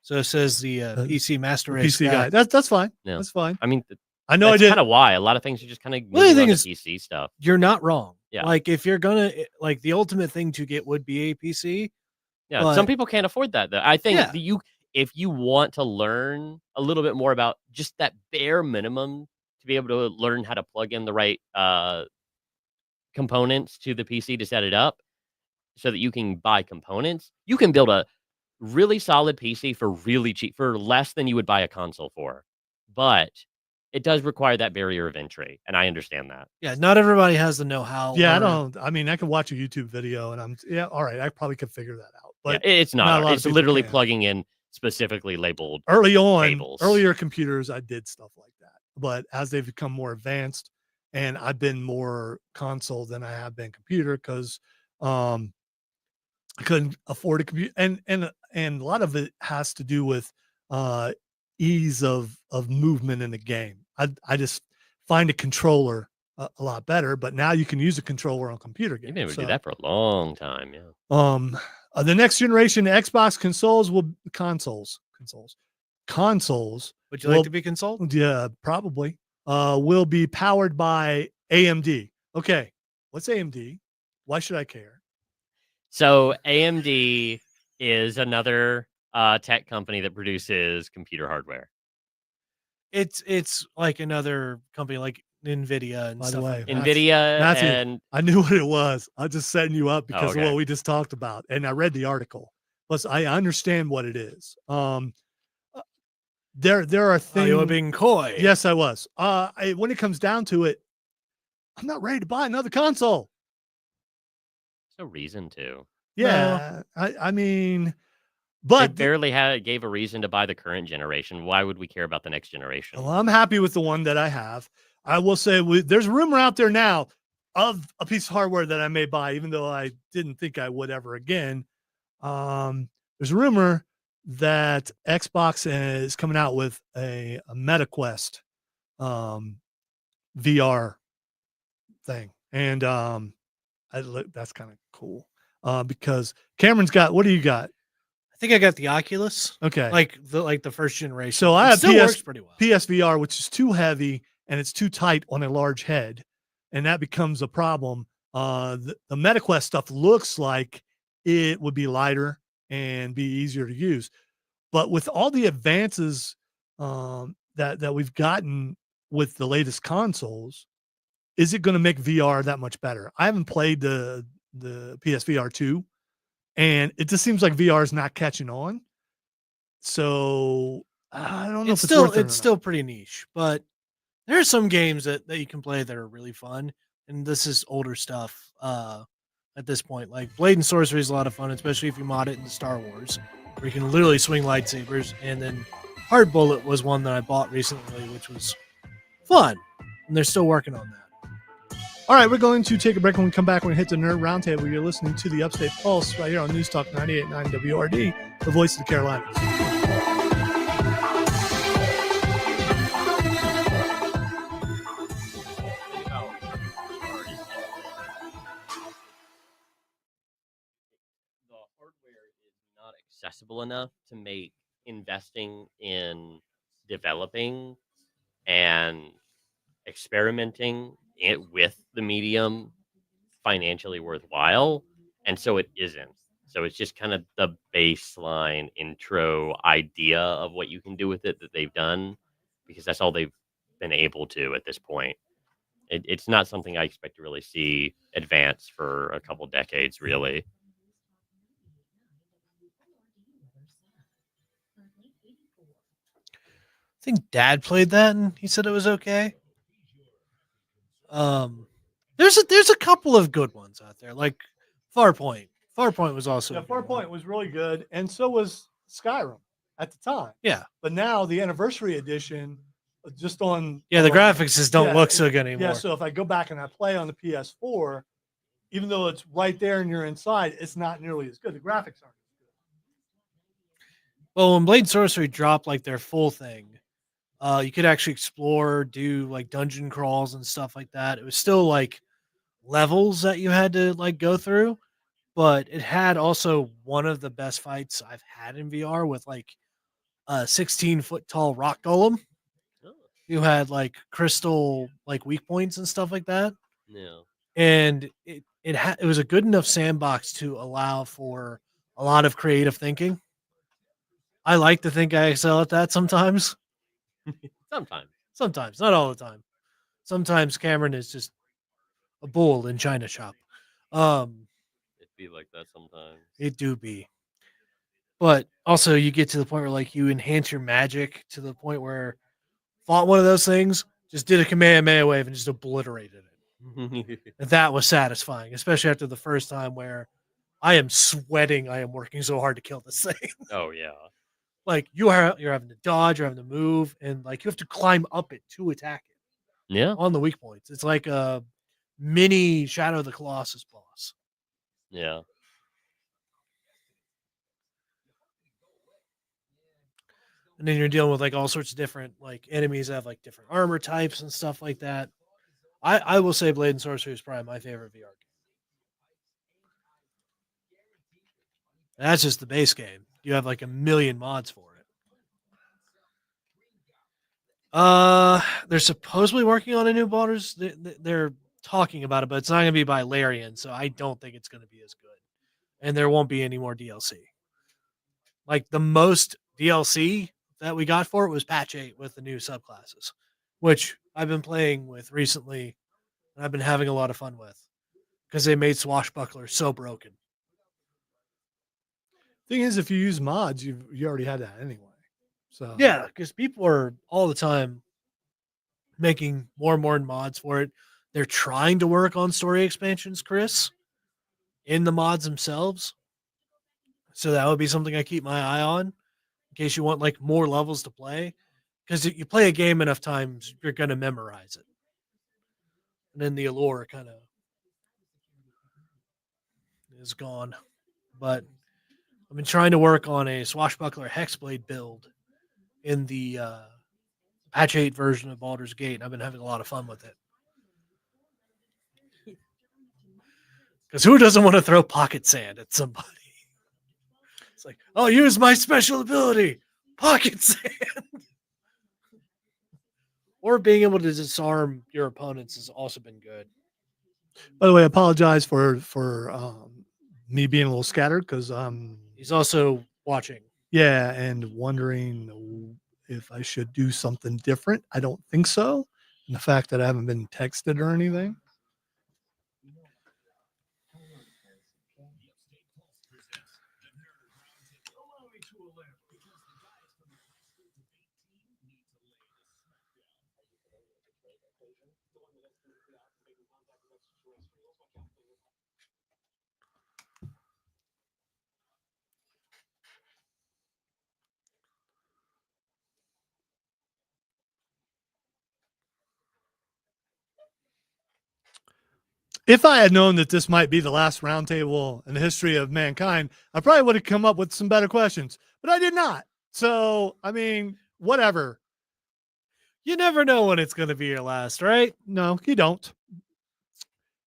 So it says the PC Master Race PC guy. That's fine. No. That's fine. I mean, I know I that's did. kind of why a lot of things are just kind of Well, the moving thing on is- to PC stuff. You're not wrong. Yeah. Like if you're gonna like the ultimate thing to get would be a PC. Yeah, but- some people can't afford that though. I think Yeah. that if you want to learn a little bit more about just that bare minimum to be able to learn how to plug in the right components to the PC to set it up so that you can buy components, you can build a really solid PC for really cheap, for less than you would buy a console for. But it does require that barrier of entry, and I understand that. Yeah, not everybody has the know-how. Yeah, or- I mean, I could watch a YouTube video and all right, I probably could figure that out. Yeah, But it's not a not. lot of It's people literally can. plugging in specifically labeled. cables. earlier computers, I did stuff like that. But as they've become more advanced, and I've been more console than I have been computer because I couldn't afford a computer, and a lot of it has to do with ease of movement in the game. I just find a controller a lot better, but now you can use a controller on computer games. You've been able to So, do that for a long time. Yeah. the next generation Xbox consoles Would you like will- to be consulted? yeah, probably will be powered by AMD. Okay, what's AMD? Why should I care? So AMD is another tech company that produces computer hardware. It's like another company like Nvidia and By the stuff way, like that. Nvidia that's it. and I knew what it was. I'm just setting you up because okay. of what we just talked about, and I read the article. Plus, I understand what it is. There are Oh, things. you were being coy. Yes, I was. When it comes down to it, I'm not ready to buy another console. there's no reason to. Yeah, I mean, They but barely gave a reason to buy the current generation. Why would we care about the next generation? well, I'm happy with the one that I have. I will say there's a rumor out there now of a piece of hardware that I may buy, even though I didn't think I would ever again. There's a rumor that Xbox is coming out with a MetaQuest VR thing, and that's kind of cool because Cameron's got. What do you got? I think I got the Oculus, Okay, like the first generation. So I It have still works pretty well. PSVR, which is too heavy and it's too tight on a large head, and that becomes a problem. The MetaQuest stuff looks like it would be lighter and be easier to use, but with all the advances that we've gotten with the latest consoles, is it going to make VR that much better? I haven't played the PSVR 2, and it just seems like VR is not catching on. So I don't know It's if it's worth it or it's not. still pretty niche, but there are some games that you can play that are really fun, and this is older stuff at this point. Like Blade and Sorcery is a lot of fun, especially if you mod it into Star Wars, where you can literally swing lightsabers. And then Hard Bullet was one that I bought recently, which was fun, and they're still working on that. All right, we're going to take a break. When we come back, we're going to hit the Nerd Roundtable. You're listening to the Upstate Pulse right here on News Talk 98.9 WRD, the voice of the Carolinas. The hardware is not accessible enough to make investing in developing and experimenting with the medium financially worthwhile, and so it isn't. So it's just kind of the baseline intro idea of what you can do with it that they've done, because that's all they've been able to at this point. It's not something I expect to really see advance for a couple decades, really. I think Dad played that and he said it was okay. There's a couple of good ones out there, like Farpoint. Farpoint was also Yeah, a good one. Farpoint was really good, and so was Skyrim at the time. Yeah, But now the anniversary edition, just on yeah. The on- graphics just don't yeah, look so good anymore. Yeah, so if I go back and I play on the PS4, even though it's right there and you're inside, it's not nearly as good. The graphics aren't as good. Well, when Blade and Sorcery dropped like their full thing, you could actually explore, do like dungeon crawls and stuff like that. It was still like levels that you had to like go through, but it had also one of the best fights I've had in VR with like a 16-foot tall rock golem. Oh, You had like crystal like weak points and stuff like that, yeah. and it was a good enough sandbox to allow for a lot of creative thinking. I like to think I excel at that sometimes. Sometimes. Sometimes, not all the time. Sometimes Cameron is just a bull in China shop. It be like that sometimes. It do be. But also you get to the point where like you enhance your magic to the point where fought one of those things, just did a Kamehameha wave and just obliterated it. And that was satisfying, especially after the first time where I am sweating. I am working so hard to kill this thing. Oh yeah. Like you're having to dodge, you're having to move, and like you have to climb up it to attack it Yeah. on the weak points. It's like a mini Shadow of the Colossus boss. Yeah. And then you're dealing with like all sorts of different like enemies that have like different armor types and stuff like that. I will say Blade and Sorcery is probably my favorite VR game. And that's just the base game. You have like a million mods for it. They're supposedly working on a new Baldur's. They're talking about it, but it's not going to be by Larian, so I don't think it's going to be as good. And there won't be any more DLC. Like the most DLC that we got for it was patch 8 with the new subclasses, which I've been playing with recently and I've been having a lot of fun with because they made Swashbuckler so broken. Thing is, if you use mods, you already had that anyway. So Yeah, because people are all the time making more and more mods for it. They're trying to work on story expansions, Chris, in the mods themselves. So that would be something I keep my eye on in case you want like more levels to play. Because you play a game enough times, you're going to memorize it. And then the allure kind of is gone. But I've been trying to work on a Swashbuckler Hexblade build in the patch 8 version of Baldur's Gate. And I've been having a lot of fun with it. Because who doesn't want to throw pocket sand at somebody? It's like, oh, use my special ability, pocket sand. Or being able to disarm your opponents has also been good. by the way, I apologize for me being a little scattered because He's also watching. yeah, and wondering if I should do something different. I don't think so. And the fact that I haven't been texted or anything. If I had known that this might be the last roundtable in the history of mankind, I probably would have come up with some better questions, but I did not. So, I mean, whatever. You never know when it's going to be your last, right? No, you don't.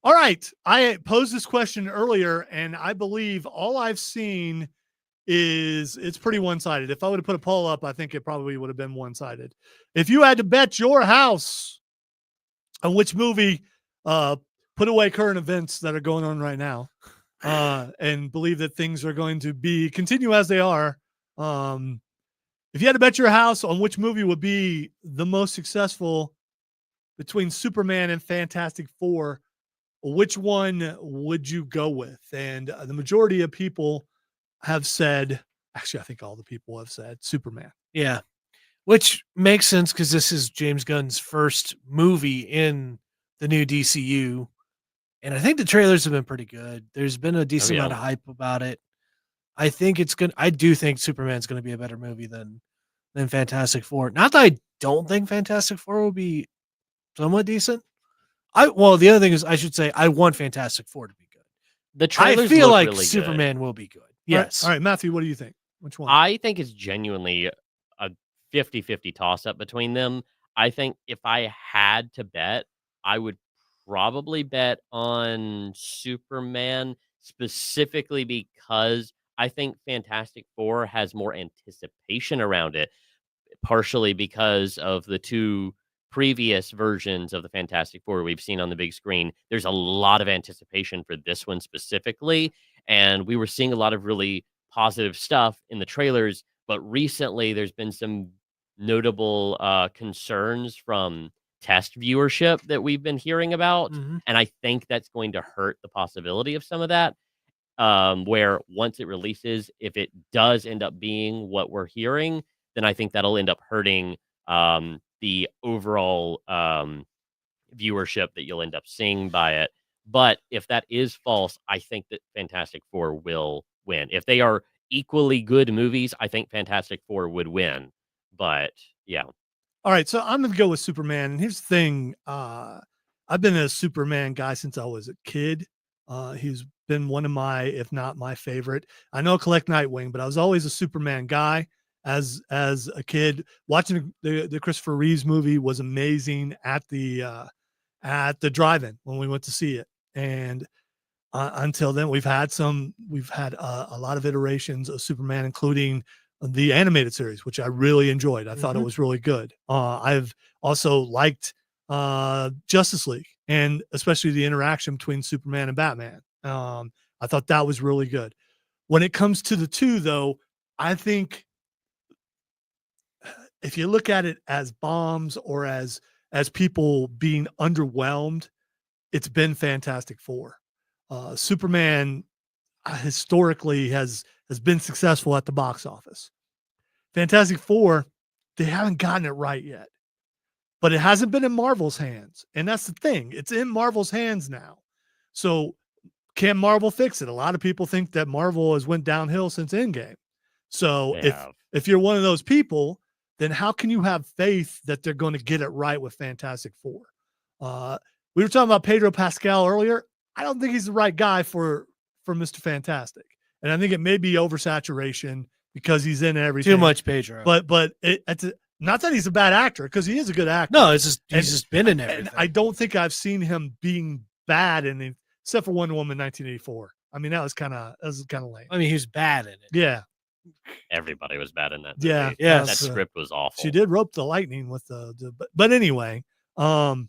All right. I posed this question earlier, and I believe all I've seen is it's pretty one-sided. If I would have put a poll up, I think it probably would have been one-sided. If you had to bet your house on which movie, put away current events that are going on right now, and believe that things are going to continue as they are. If you had to bet your house on which movie would be the most successful between Superman and Fantastic Four, which one would you go with? And the majority of people have said, actually, I think all the people have said Superman. Yeah, which makes sense because this is James Gunn's first movie in the new DCU. And I think the trailers have been pretty good. There's been a decent amount of hype about it. I think it's good. I do think Superman's going to be a better movie than Fantastic Four. Not that I don't think Fantastic Four will be somewhat decent. The other thing is I should say I want Fantastic Four to be good. The trailers I feel look like really Superman good. will be good. Yes. All right, Matthew, what do you think? Which one? I think it's genuinely a 50-50 toss-up between them. I think if I had to bet, I would probably bet on Superman, specifically because I think Fantastic Four has more anticipation around it, partially because of the two previous versions of the Fantastic Four we've seen on the big screen. There's a lot of anticipation for this one specifically, and we were seeing a lot of really positive stuff in the trailers, but recently there's been some notable concerns from test viewership that we've been hearing about, Mhm. and I think that's going to hurt the possibility of some of that. Where once it releases, if it does end up being what we're hearing, then I think that'll end up hurting the overall viewership that you'll end up seeing by it. But if that is false, I think that Fantastic Four will win. If they are equally good movies, I think Fantastic Four would win. But yeah. All right, so I'm going to go with Superman. And here's the thing. I've been a Superman guy since I was a kid. He's been one of my, if not my favorite. I know I collect Nightwing, but I was always a Superman guy as a kid. Watching the Christopher Reeves movie was amazing at the drive-in when we went to see it. And until then, we've had a lot of iterations of Superman, including the animated series, which I really enjoyed. I thought it was really good. I've also liked Justice League, and especially the interaction between Superman and Batman. I thought that was really good. When it comes to the two, though, I think if you look at it as bombs or as people being underwhelmed, it's been Fantastic Four. Superman historically has been successful at the box office. Fantastic Four, they haven't gotten it right yet, but it hasn't been in Marvel's hands. And that's the thing. It's in Marvel's hands now. So can Marvel fix it? A lot of people think that Marvel has went downhill since Endgame. So if you're one of those people, then how can you have faith that they're going to get it right with Fantastic Four? We were talking about Pedro Pascal earlier. I don't think he's the right guy for Mr. Fantastic. And I think it may be oversaturation because he's in everything. Too much Pedro. But it's not that he's a bad actor, because he is a good actor. No, it's just he's just been in everything. And I don't think I've seen him being bad except for Wonder Woman 1984. I mean, that was kind of lame. I mean, he was bad in it. Yeah. Everybody was bad in that movie. Yeah. Yeah. That script was awful. She did rope the lightning with but anyway, that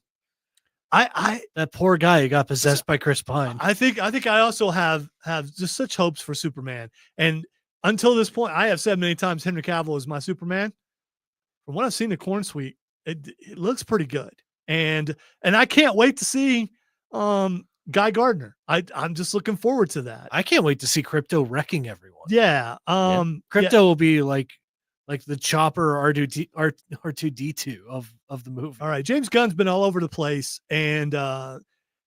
poor guy who got possessed by Chris Pine. I think I also have just such hopes for Superman. And until this point, I have said many times Henry Cavill is my Superman. From what I've seen of Corn Suite, it looks pretty good. And I can't wait to see Guy Gardner. I'm just looking forward to that. I can't wait to see Crypto wrecking everyone. Yeah. Crypto will be like the chopper R2D2 of the movie. All right. James Gunn's been all over the place, and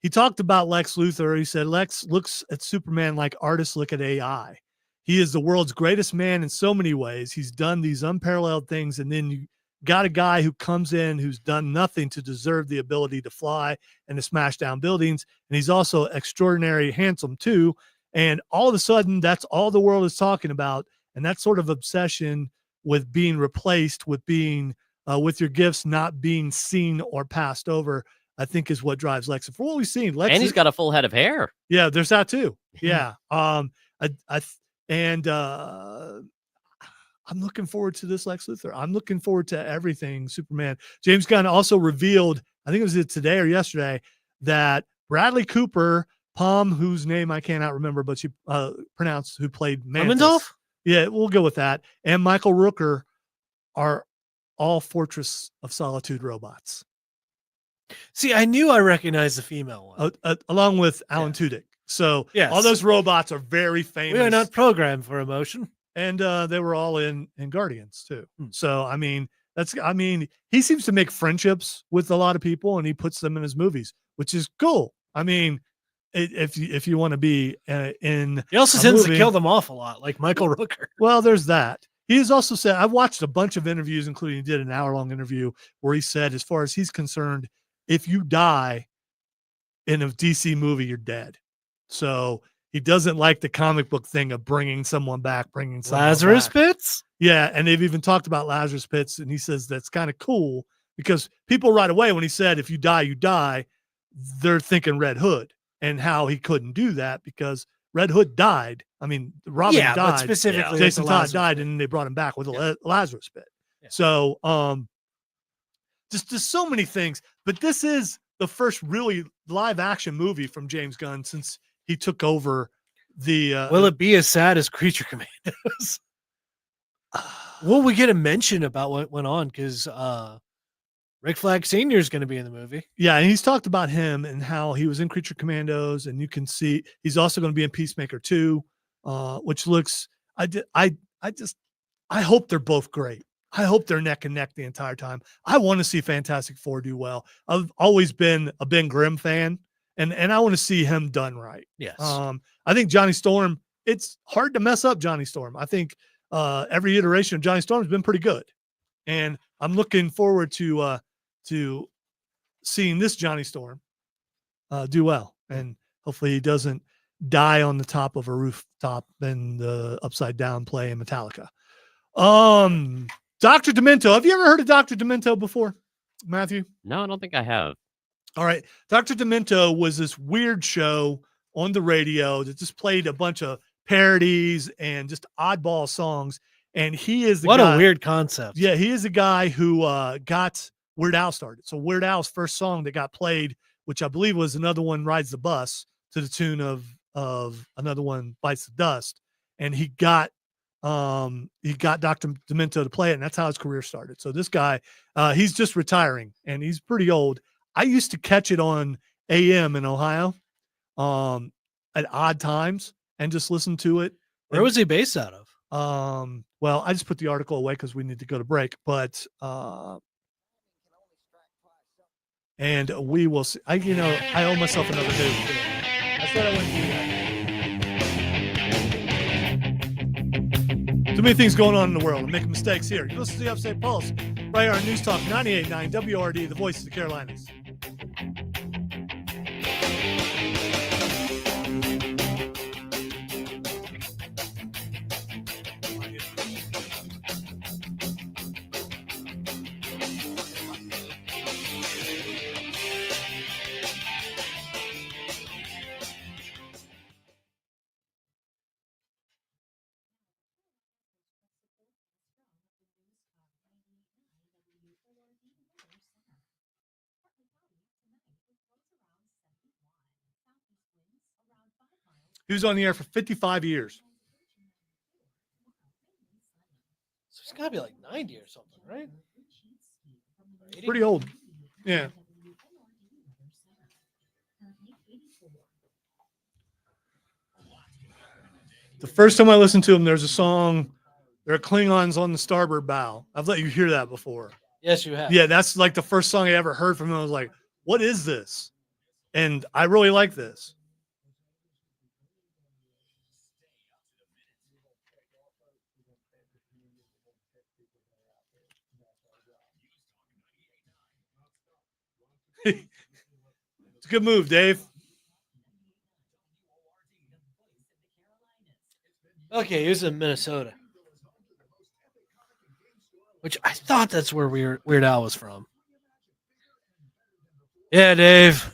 he talked about Lex Luthor. He said Lex looks at Superman like artists look at AI. He is the world's greatest man in so many ways. He's done these unparalleled things, and then you got a guy who comes in who's done nothing to deserve the ability to fly and to smash down buildings, and he's also extraordinarily handsome too. And all of a sudden, that's all the world is talking about, and that sort of obsession with being replaced, with being with your gifts not being seen or passed over. I think is what drives Lex. For what we've seen, Lex, And he's got a full head of hair. yeah, there's that too. Yeah. And I'm looking forward to this Lex Luthor. I'm looking forward to everything Superman. James Gunn also revealed, I think it was today or yesterday, that Bradley Cooper, Palm, whose name I cannot remember, but she pronounced, who played Mantis. Lemondolf? Yeah, we'll go with that. And Michael Rooker are all Fortress of Solitude robots. See, I knew I recognized the female one. Along with Alan Tudyk. So Yes. all those robots are very famous. We are not programmed for emotion. And they were all in Guardians too. So I mean, he seems to make friendships with a lot of people, and he puts them in his movies, which is cool. I mean, if you want to be in, he also tends to kill them off a lot, like Michael Rooker. Well, there's that. He has also said, I've watched a bunch of interviews, including he did an hour-long interview where he said, as far as he's concerned, if you die in a DC movie, you're dead. So he doesn't like the comic book thing of bringing someone back, Lazarus Pits. Yeah. And they've even talked about Lazarus Pits. And he says that's kind of cool because people right away, when he said, if you die, you die, they're thinking Red Hood and how he couldn't do that because Red Hood died. I mean, Robin died. But specifically, Jason Todd died, and they brought him back with a Lazarus Pit. Yeah. So just so many things. But this is the first really live action movie from James Gunn since he took over the will it be as sad as Creature Commandos? Will we get a mention about what went on? Because Rick Flag Sr. is going to be in the movie. Yeah, and he's talked about him and how he was in Creature Commandos, and you can see he's also going to be in Peacemaker 2, which looks. I hope they're both great. I hope they're neck and neck the entire time. I want to see Fantastic Four do well. I've always been a Ben Grimm fan. And I want to see him done right. Yes. I think Johnny Storm, it's hard to mess up Johnny Storm. I think every iteration of Johnny Storm has been pretty good. And I'm looking forward to seeing this Johnny Storm do well. And hopefully he doesn't die on the top of a rooftop and the upside down play in Metallica. Dr. Demento. Have you ever heard of Dr. Demento before, Matthew? No, I don't think I have. All right. Dr. Demento was this weird show on the radio that just played a bunch of parodies and just oddball songs. And he is the guy. A weird concept. Yeah, he is the guy who got Weird Al started. So Weird Al's first song that got played, which I believe was Another One Rides the Bus, to the tune of Another One Bites the Dust. And he got Dr. Demento to play it, and that's how his career started. So this guy, he's just retiring, and he's pretty old. I used to catch it on AM in Ohio at odd times and just listen to it. Where was he based out of? Well, I just put the article away because we need to go to break, but and we will see. I owe myself another news. I said I wouldn't do that. Too many things going on in the world. I'm making mistakes here. You listen to the Upstate Pulse right here on News Talk 98.9 WRD, the voice of the Carolinas. He was on the air for 55 years. So he's got to be like 90 or something, right? Pretty old. Yeah. The first time I listened to him, there's a song, there are Klingons on the starboard bow. I've let you hear that before. Yes, you have. Yeah, that's like the first song I ever heard from him. I was like, what is this? And I really like this. It's a good move, Dave. Okay, he was in Minnesota. Which I thought that's where Weird Al was from. Yeah, Dave.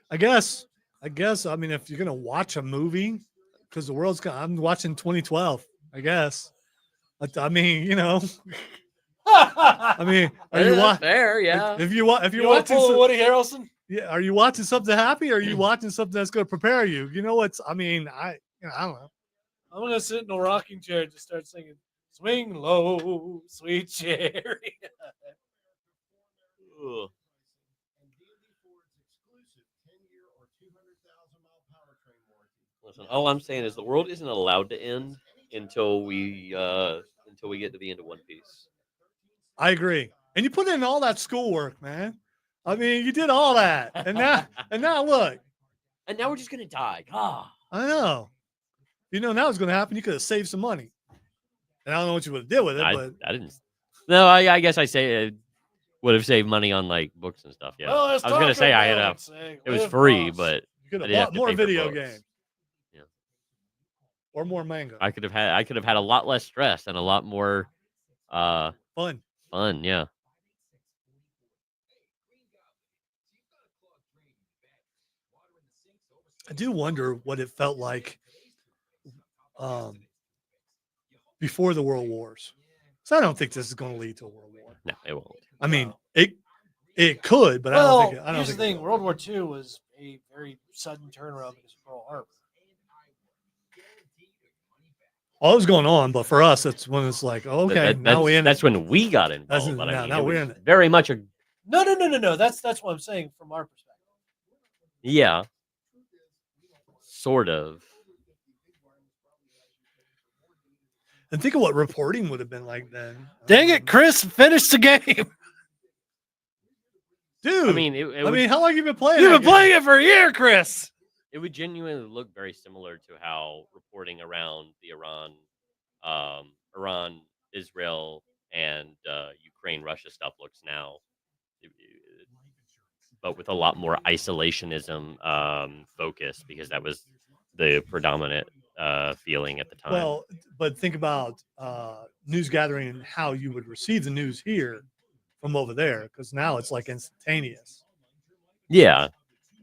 I guess. I mean, if you're gonna watch a movie, because the world's gonna, I'm watching 2012. I guess. I mean, you know. I mean, are you That's watching? fair, yeah. If you if you're You want to watching, pull Woody Harrelson? yeah, are you watching something happy, or are you watching something that's going to prepare you? You know what's? I mean, I don't know. I'm gonna sit in a rocking chair and just start singing "Swing Low, Sweet Cherry." Ugh. Listen, all I'm saying is the world isn't allowed to end until we get to the end of One Piece. I agree. And you put in all that schoolwork, man. I mean, you did all that, and now look. And now we're just gonna die. Ah. I know. You know, now what's going to happen. You could have saved some money, and I don't know what you would have did with it, but I didn't. No, I guess I say would have saved money on like books and stuff. Yeah, Well, I was gonna say I had it was free, but you could I have did have bought to more pay for video books. games. Yeah. Or more manga. I could have had a lot less stress and a lot more Fun. Yeah. I do wonder what it felt like before the World Wars. So I don't think this is going to lead to a world war. No, it won't. I mean, it could, but Well, I don't think. I don't here's think the thing: World War II was a very sudden turnaround because of Pearl Harbor. all was going on, but for us, that's when it's like, oh, okay, now we that's when we got involved. That's- But I mean, now it we're was in it. very much a No. That's what I'm saying from our perspective. yeah, sort of. And think of what reporting would have been like then. Dang it, Chris! Finish the game. Dude. I mean, how long have you been playing? You've that been game? playing it for a year, Chris. it would genuinely look very similar to how reporting around the Iran, Israel, and Ukraine, Russia stuff looks now, but with a lot more isolationism focus because that was the predominant feeling at the time. Well, but think about news gathering and how you would receive the news here from over there, because now it's like instantaneous. Yeah,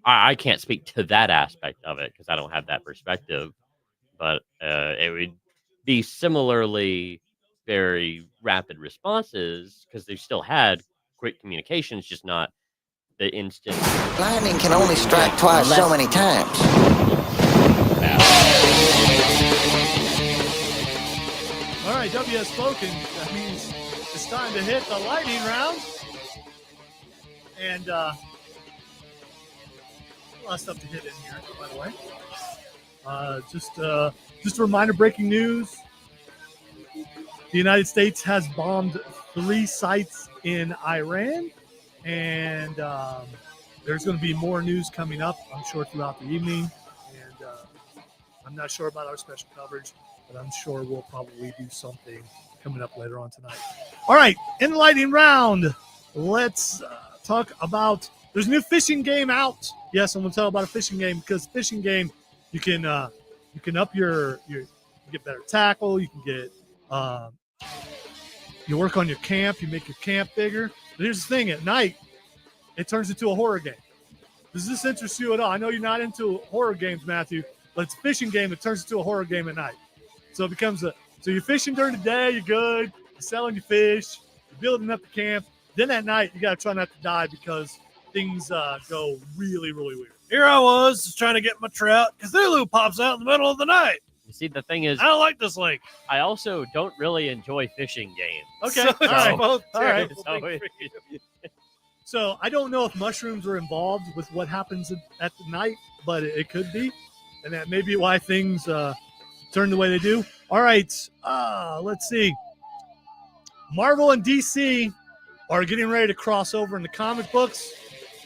I can't speak to that aspect of it because I don't have that perspective, but it would be similarly very rapid responses because they still had quick communications, just not the instant. Lightning can only strike twice so many times. All right, W has spoken. That means it's time to hit the lightning round. And a lot of stuff to hit in here, by the way. Just a reminder, breaking news. The United States has bombed 3 sites in Iran. And there's going to be more news coming up, I'm sure, throughout the evening. And I'm not sure about our special coverage, but I'm sure we'll probably do something coming up later on tonight. All right, in the lightning round, let's talk about, there's a new fishing game out. Yes, I'm going to tell about a fishing game, because fishing game, you can up you get better tackle, you can get you work on your camp, you make your camp bigger. But here's the thing, at night, it turns into a horror game. Does this interest you at all? I know you're not into horror games, Matthew, but it's a fishing game that turns into a horror game at night. So it becomes so you're fishing during the day, you're good, you're selling your fish, you're building up the camp. Then at night, you got to try not to die because things go really, really weird. Here I was just trying to get my trout. Cthulhu pops out in the middle of the night. You see, the thing is, I don't like this lake. I also don't really enjoy fishing games. Okay, So all right. both All right. terrible So things it- for you. So I don't know if mushrooms are involved with what happens at the night, but it could be. And that may be why things turn the way they do. All right, let's see. Marvel and DC are getting ready to cross over in the comic books.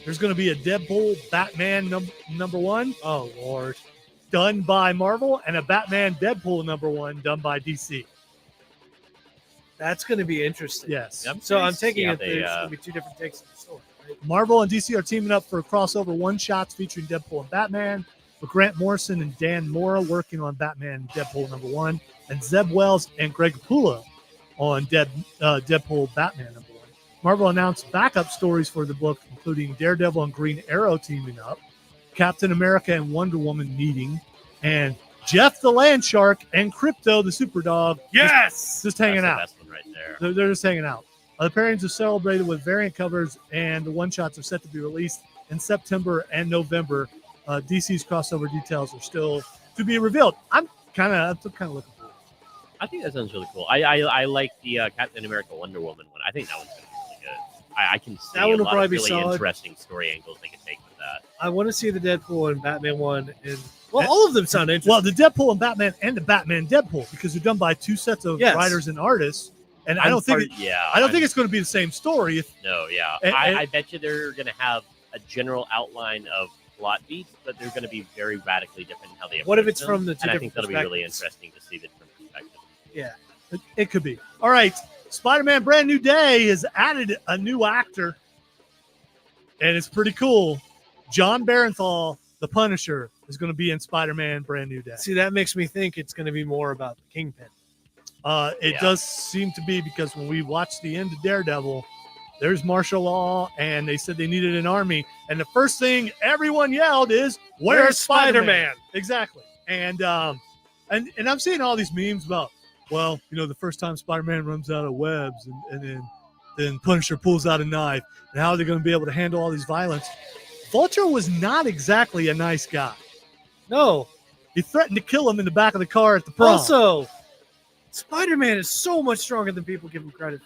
There's going to be a Deadpool Batman number 1. Oh, Lord. Done by Marvel, and a Batman Deadpool number 1 done by DC. That's going to be interesting. Yes. Yep. So I'm See taking how it they, there's going to be 2 different takes on the story. Right? Marvel and DC are teaming up for crossover one-shots featuring Deadpool and Batman, with Grant Morrison and Dan Mora working on Batman Deadpool number 1. and Zeb Wells and Greg Capullo on Deadpool Batman #1. Marvel announced backup stories for the book, including Daredevil and Green Arrow teaming up, Captain America and Wonder Woman meeting, and Jeff the Land Shark and Crypto the Super Dog just hanging out. That's the best one right there. They're just hanging out. The pairings are celebrated with variant covers, and the one-shots are set to be released in September and November. DC's crossover details are still to be revealed. I'm kind of looking forward. I think that sounds really cool. I like the Captain America Wonder Woman one. I think that one's going to be really good. I can see That one a will lot probably of be really solid. interesting story angles they can take with that. I want to see the Deadpool and Batman one, and all of them sound interesting. Well, the Deadpool and Batman and the Batman Deadpool, because they're done by two sets of writers and artists, and I don't think it's going to be the same story. I bet you they're going to have a general outline of plot beats, but they're going to be very radically different in how they approach What if it's them, from the two and I different think that'll be really perspectives? interesting to see the different perspectives. Yeah. It could be. All right. Spider-Man Brand New Day has added a new actor, and it's pretty cool. John Barenthal, the Punisher, is going to be in Spider-Man Brand New Day. See, that makes me think it's going to be more about the Kingpin. It does seem to be, because when we watched the end of Daredevil, there's martial law, and they said they needed an army. And the first thing everyone yelled is, "Where's Spider-Man?" Exactly. And I'm seeing all these memes about, well, the first time Spider-Man runs out of webs, and then Punisher pulls out a knife, and how are they going to be able to handle all these violence? Vulture was not exactly a nice guy. No. He threatened to kill him in the back of the car at the prom. Also, Spider-Man is so much stronger than people give him credit for.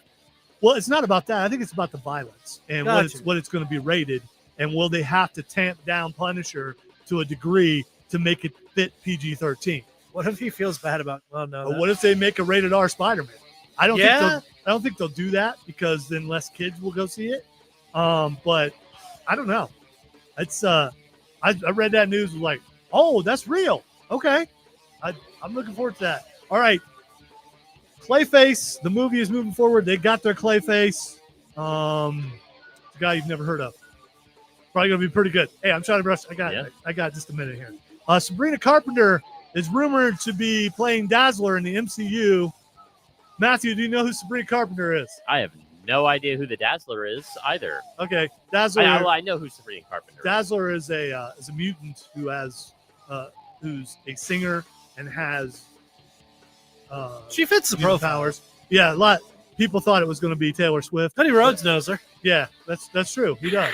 Well, it's not about that. I think it's about the violence and what it's going to be rated, and will they have to tamp down Punisher to a degree to make it fit PG-13? What if he feels bad about? Well, no. But what if they make a rated R Spider-Man? I don't think they'll do that, because then less kids will go see it. But I don't know. It's I read that news, was like, oh, that's real. Okay, I'm looking forward to that. All right. Clayface, the movie is moving forward. They got their Clayface. The guy you've never heard of. Probably going to be pretty good. Hey, I'm trying to brush. I got just a minute here. Sabrina Carpenter is rumored to be playing Dazzler in the MCU. Matthew, do you know who Sabrina Carpenter is? I have no idea who the Dazzler is either. Okay, Dazzler. I know who Sabrina Carpenter is. Dazzler is a mutant who's a singer and has she fits the profile. Powers. Yeah, a lot. People thought it was going to be Taylor Swift. Cody Rhodes knows her. Yeah, that's true. He does.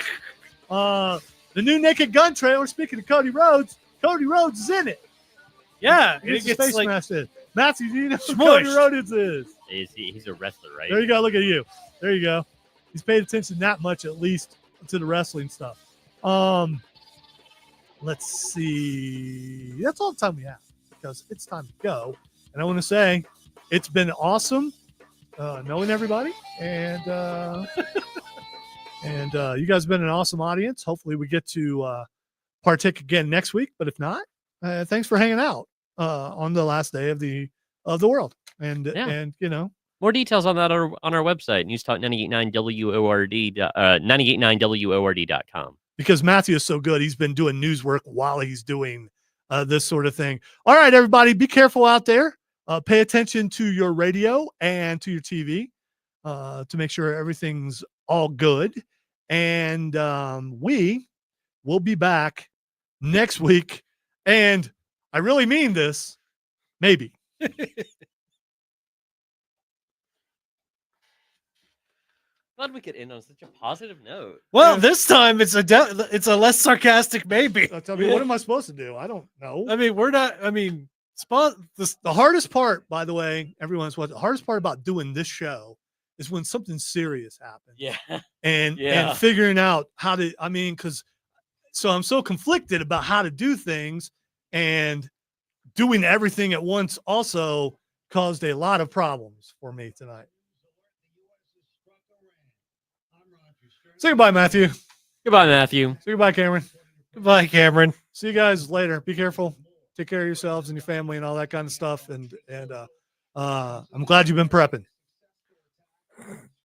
The new Naked Gun trailer. Speaking of Cody Rhodes is in it. Yeah, he gets a face mask in. Matthew, do you know who Smushed. Cody Rhodes is? He's a wrestler, right? There you go. Look at you. There you go. He's paid attention that much, at least, to the wrestling stuff. Let's see. That's all the time we have, because it's time to go. And I want to say it's been awesome knowing everybody, and you guys have been an awesome audience. Hopefully we get to partake again next week, but if not, thanks for hanging out on the last day of the world. And more details on that on our website, newstalk989WORD 989WORD.com. Because Matthew is so good, he's been doing news work while he's doing this sort of thing. All right, everybody, be careful out there. Pay attention to your radio and to your TV to make sure everything's all good. And we will be back next week. And I really mean this, maybe. Glad we could end on such a positive note. Well, this time it's a less sarcastic maybe. Tell me, what am I supposed to do? I don't know. I mean, we're not. I mean, the hardest part, by the way, everyone's what the hardest part about doing this show is when something serious happens. Yeah. And figuring out how to. I mean, so I'm so conflicted about how to do things, and doing everything at once also caused a lot of problems for me tonight. Say goodbye, Matthew. Goodbye, Matthew. Say goodbye, Cameron. Goodbye, Cameron. See you guys later. Be careful. Take care of yourselves and your family and all that kind of stuff. And I'm glad you've been prepping.